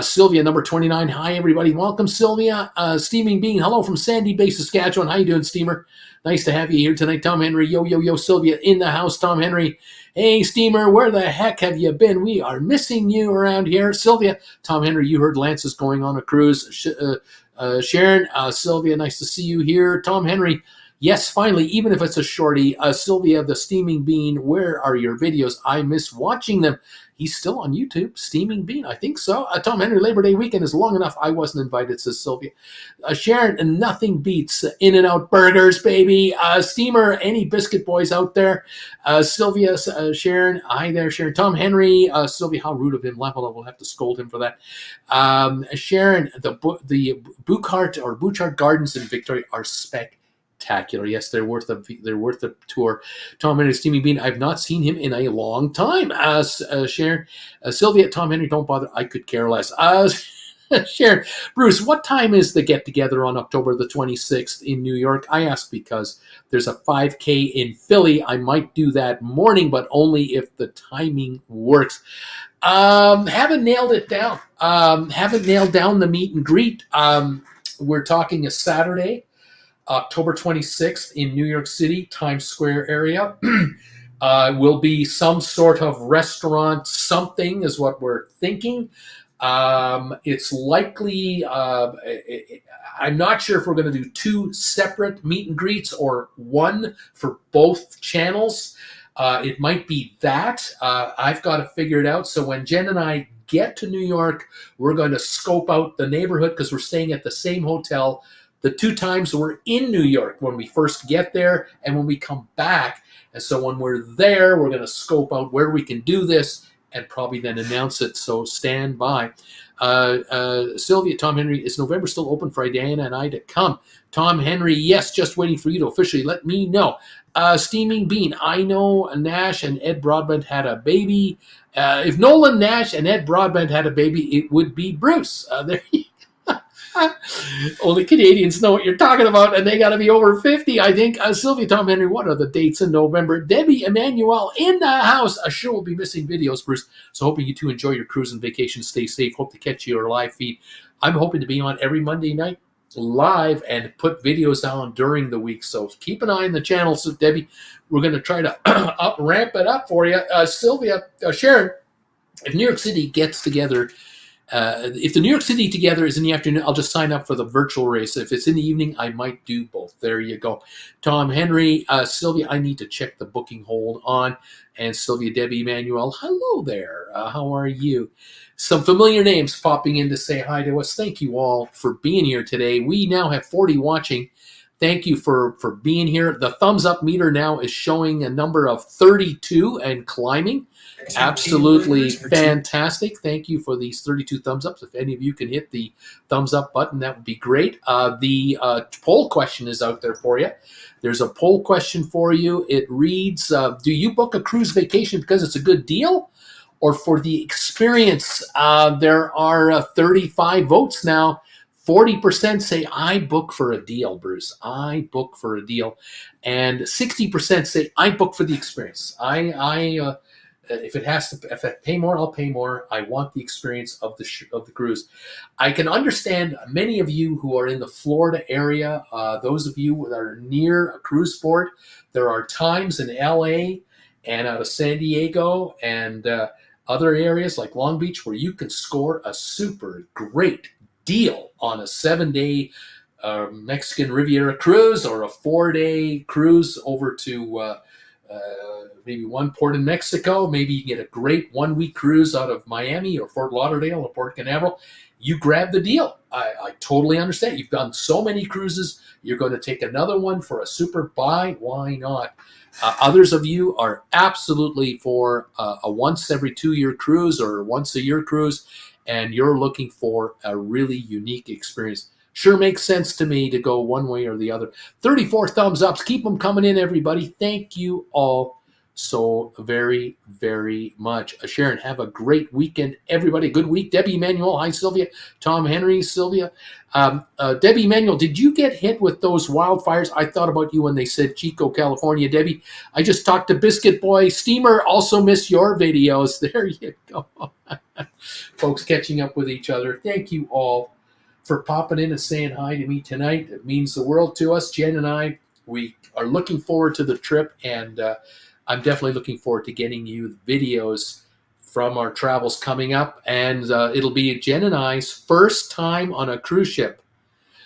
Sylvia, number 29. Hi, everybody. Welcome, Sylvia. Steaming Bean, hello from Sandy Bay, Saskatchewan. How you doing, Steamer? Nice to have you here tonight. Tom Henry, yo. Sylvia in the house. Tom Henry, hey, Steamer, where the heck have you been? We are missing you around here. Sylvia, Tom Henry, you heard Lance is going on a cruise. Sharon, Sylvia, nice to see you here. Tom Henry, yes, finally, even if it's a shorty. Sylvia, the Steaming Bean, where are your videos? I miss watching them. He's still on YouTube, Steaming Bean. I think so. Tom Henry, Labor Day weekend is long enough. I wasn't invited, says Sylvia. Sharon, nothing beats In-N-Out burgers, baby. Steamer, any biscuit boys out there? Sylvia, Sharon, hi there, Sharon. Tom Henry, Sylvia, how rude of him. We'll have to scold him for that. Sharon, the Bouchard Gardens in Victoria are spectacular. Yes, they're worth a tour. Tom Henry, Steaming Bean, I've not seen him in a long time. Sharon, Sylvia, Tom Henry, don't bother. I could care less. Sharon, Bruce, what time is the get-together on October the 26th in New York? I ask because there's a 5K in Philly. I might do that morning, but only if the timing works. Haven't nailed it down. Haven't nailed down the meet and greet. We're talking a Saturday, October 26th in New York City, Times Square area. Will be some sort of restaurant, something is what we're thinking. It's likely, I'm not sure if we're going to do 2 separate meet and greets or 1 for both channels. It might be that. I've got to figure it out. So when Jen and I get to New York, we're going to scope out the neighborhood because we're staying at the same hotel the 2 times we're in New York, when we first get there and when we come back. And so when we're there, we're going to scope out where we can do this and probably then announce it. So stand by. Sylvia, Tom Henry, is November still open for Diana and I to come? Tom Henry, yes, just waiting for you to officially let me know. Steaming Bean, I know Nash and Ed Broadbent had a baby. If Nolan Nash and Ed Broadbent had a baby, it would be Bruce. There you Only Canadians know what you're talking about, and they got to be over 50, I think. Sylvia, Tom Henry, what are the dates in November? Debbie, Emmanuel, in the house. I sure will be missing videos, Bruce. So hoping you two enjoy your cruise and vacation. Stay safe. Hope to catch you on live feed. I'm hoping to be on every Monday night live and put videos on during the week. So keep an eye on the channel. So Debbie, we're going to try to ramp it up for you. Sylvia, Sharon, if New York City gets together, if the New York City together is in the afternoon, I'll just sign up for the virtual race. If it's in the evening, I might do both. There you go. Tom Henry, Sylvia, I need to check the booking hold on. And Sylvia, Debbie, Emmanuel, hello there. How are you? Some familiar names popping in to say hi to us. Thank you all for being here today. We now have 40 watching. Thank you for being here. The thumbs up meter now is showing a number of 32 and climbing. Absolutely fantastic. Thank you for these 32 thumbs ups. If any of you can hit the thumbs up button, that would be great. The poll question is out there for you. There's a poll question for you. It reads, do you book a cruise vacation because it's a good deal or for the experience? There are 35 votes now. 40% say I book for a deal, Bruce. I book for a deal. And 60% say I book for the experience. If I pay more, I'll pay more. I want the experience of the cruise. I can understand many of you who are in the Florida area, those of you that are near a cruise port. There are times in LA and out of San Diego and other areas like Long Beach where you can score a super great deal on a 7-day Mexican Riviera cruise or a 4-day cruise over to maybe one port in Mexico. Maybe you can get a great 1-week cruise out of Miami or Fort Lauderdale or Port Canaveral. You grab the deal. I totally understand. You've done so many cruises. You're going to take another one for a super buy. Why not? Others of you are absolutely for a once every 2-year cruise or once a year cruise, and you're looking for a really unique experience. Sure makes sense to me to go one way or the other. 34 thumbs ups. Keep them coming in, everybody. Thank you all so very, very much. Sharon, have a great weekend, everybody. Good week. Debbie Emanuel. Hi, Sylvia. Tom Henry, Sylvia. Debbie Emanuel, did you get hit with those wildfires? I thought about you when they said Chico, California. Debbie, I just talked to Biscuit Boy. Steamer, also miss your videos. There you go. Folks catching up with each other. Thank you all for popping in and saying hi to me tonight. It means the world to us. Jen and I, we are looking forward to the trip, and I'm definitely looking forward to getting you videos from our travels coming up. And it'll be Jen and I's first time on a cruise ship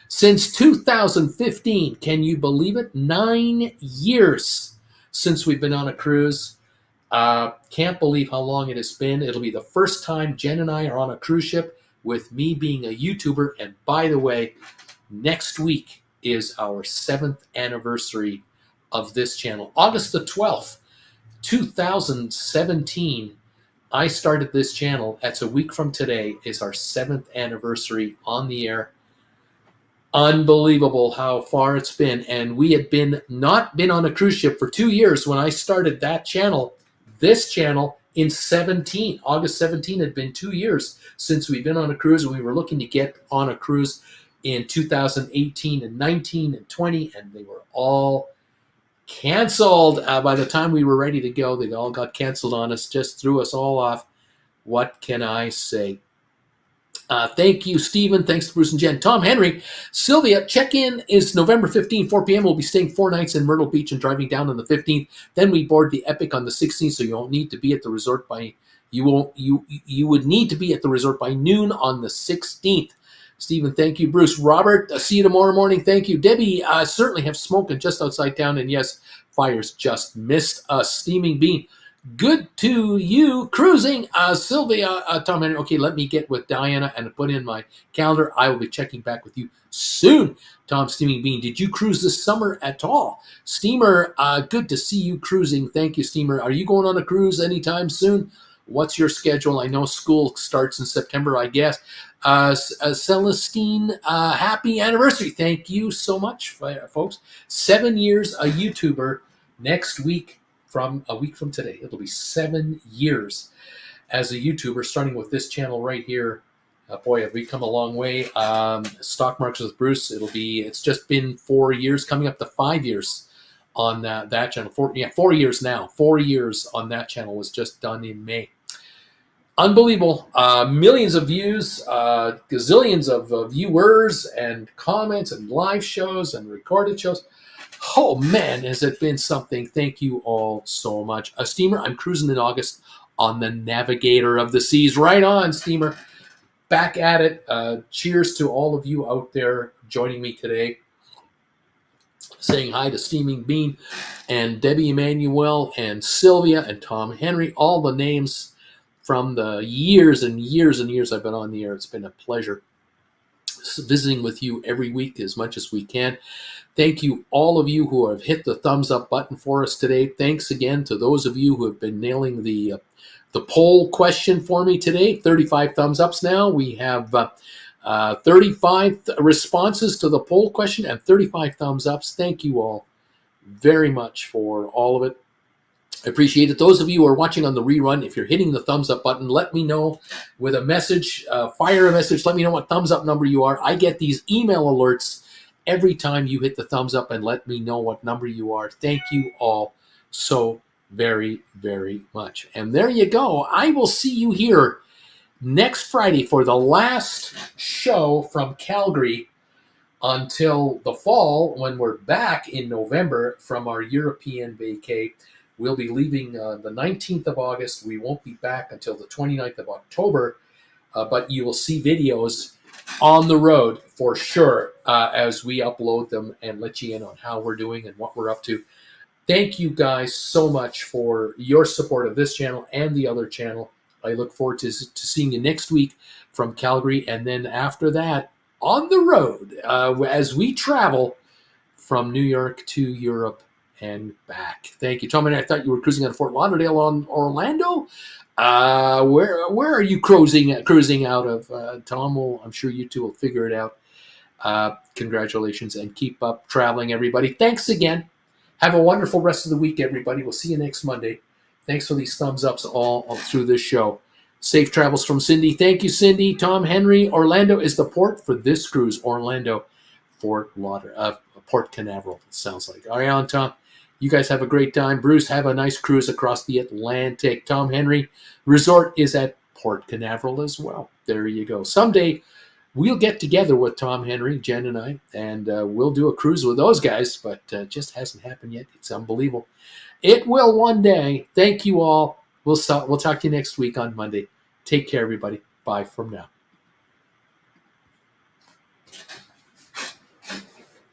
since 2015. Can you believe it? 9 years since we've been on a cruise. Can't believe how long it has been. It'll be the first time Jen and I are on a cruise ship with me being a YouTuber. And by the way, next week is our 7th anniversary of this channel. August the 12th, 2017, I started this channel. That's a week from today is our 7th anniversary on the air. Unbelievable how far it's been. And we had not been on a cruise ship for 2 years when I started that channel, this channel, in 17. August 17 had been 2 years since we've been on a cruise, and we were looking to get on a cruise in 2018 and 19 and 20, and they were all canceled. By the time we were ready to go, they all got canceled on us, just threw us all off. What can I say? Thank you, Stephen. Thanks to Bruce and Jen. Tom Henry. Sylvia, check-in is November 15, 4 p.m. We'll be staying 4 nights in Myrtle Beach and driving down on the 15th. Then we board the Epic on the 16th, so you won't need to be at the resort by you would need to be at the resort by noon on the 16th. Stephen, thank you. Bruce, Robert, see you tomorrow morning. Thank you. Debbie, certainly have smoking just outside town, and yes, fires just missed us. Steaming Bean. Good to you. Cruising. Sylvia, Tom Henry. Okay, let me get with Diana and put in my calendar. I will be checking back with you soon. Tom Steaming Bean. Did you cruise this summer at all? Steamer, good to see you cruising. Thank you, Steamer. Are you going on a cruise anytime soon? What's your schedule? I know school starts in September, I guess. Celestine, happy anniversary. Thank you so much, folks. 7 years a YouTuber. Next week, from a week from today, it'll be 7 years as a YouTuber, starting with this channel right here. Boy, have we come a long way. Stock Markets with Bruce, it's just been 4 years, coming up to 5 years on that channel. 4 years now. 4 years on that channel was just done in May. Unbelievable. Millions of views, gazillions of viewers and comments and live shows and recorded shows. Oh man, has it been something. Thank you all so much. A steamer, I'm cruising in August on the Navigator of the Seas. Right on, steamer. Back at it. Cheers to all of you out there joining me today. Saying hi to Steaming Bean and Debbie Emanuel and Sylvia and Tom Henry. All the names from the years and years and years I've been on the air. It's been a pleasure visiting with you every week as much as we can. Thank you, all of you who have hit the thumbs up button for us today. Thanks again to those of you who have been nailing the poll question for me today. 35 thumbs ups now. We have 35 responses to the poll question and 35 thumbs ups. Thank you all very much for all of it. I appreciate it. Those of you who are watching on the rerun, if you're hitting the thumbs up button, let me know with a message, fire a message. Let me know what thumbs up number you are. I get these email alerts every time you hit the thumbs up and let me know what number you are. Thank you all so very, very much. And there you go. I will see you here next Friday for the last show from Calgary until the fall, when we're back in November from our European vacay. We'll be leaving the 19th of August. We won't be back until the 29th of October, but you will see videos on the road for sure as we upload them and let you in on how we're doing and what we're up to. Thank you guys so much for your support of this channel and the other channel. I look forward to seeing you next week from Calgary, and then after that on the road as we travel from New York to Europe and back. Thank you, Tom. And I thought you were cruising on Fort Lauderdale on Orlando. Where are you cruising out of, Tom? Well, I'm sure you two will figure it out. Congratulations and keep up traveling, everybody. Thanks again. Have a wonderful rest of the week, everybody. We'll see you next Monday. Thanks for these thumbs ups all through this show. Safe travels from Cindy. Thank you, Cindy. Tom Henry. Orlando is the port for this cruise. Orlando, Port Canaveral, it sounds like. All right, on, Tom. You guys have a great time. Bruce, have a nice cruise across the Atlantic. Tom Henry, resort is at Port Canaveral as well. There you go. Someday we'll get together with Tom Henry, Jen and I, and we'll do a cruise with those guys, but it just hasn't happened yet. It's unbelievable. It will one day. Thank you all. We'll talk to you next week on Monday. Take care, everybody. Bye from now.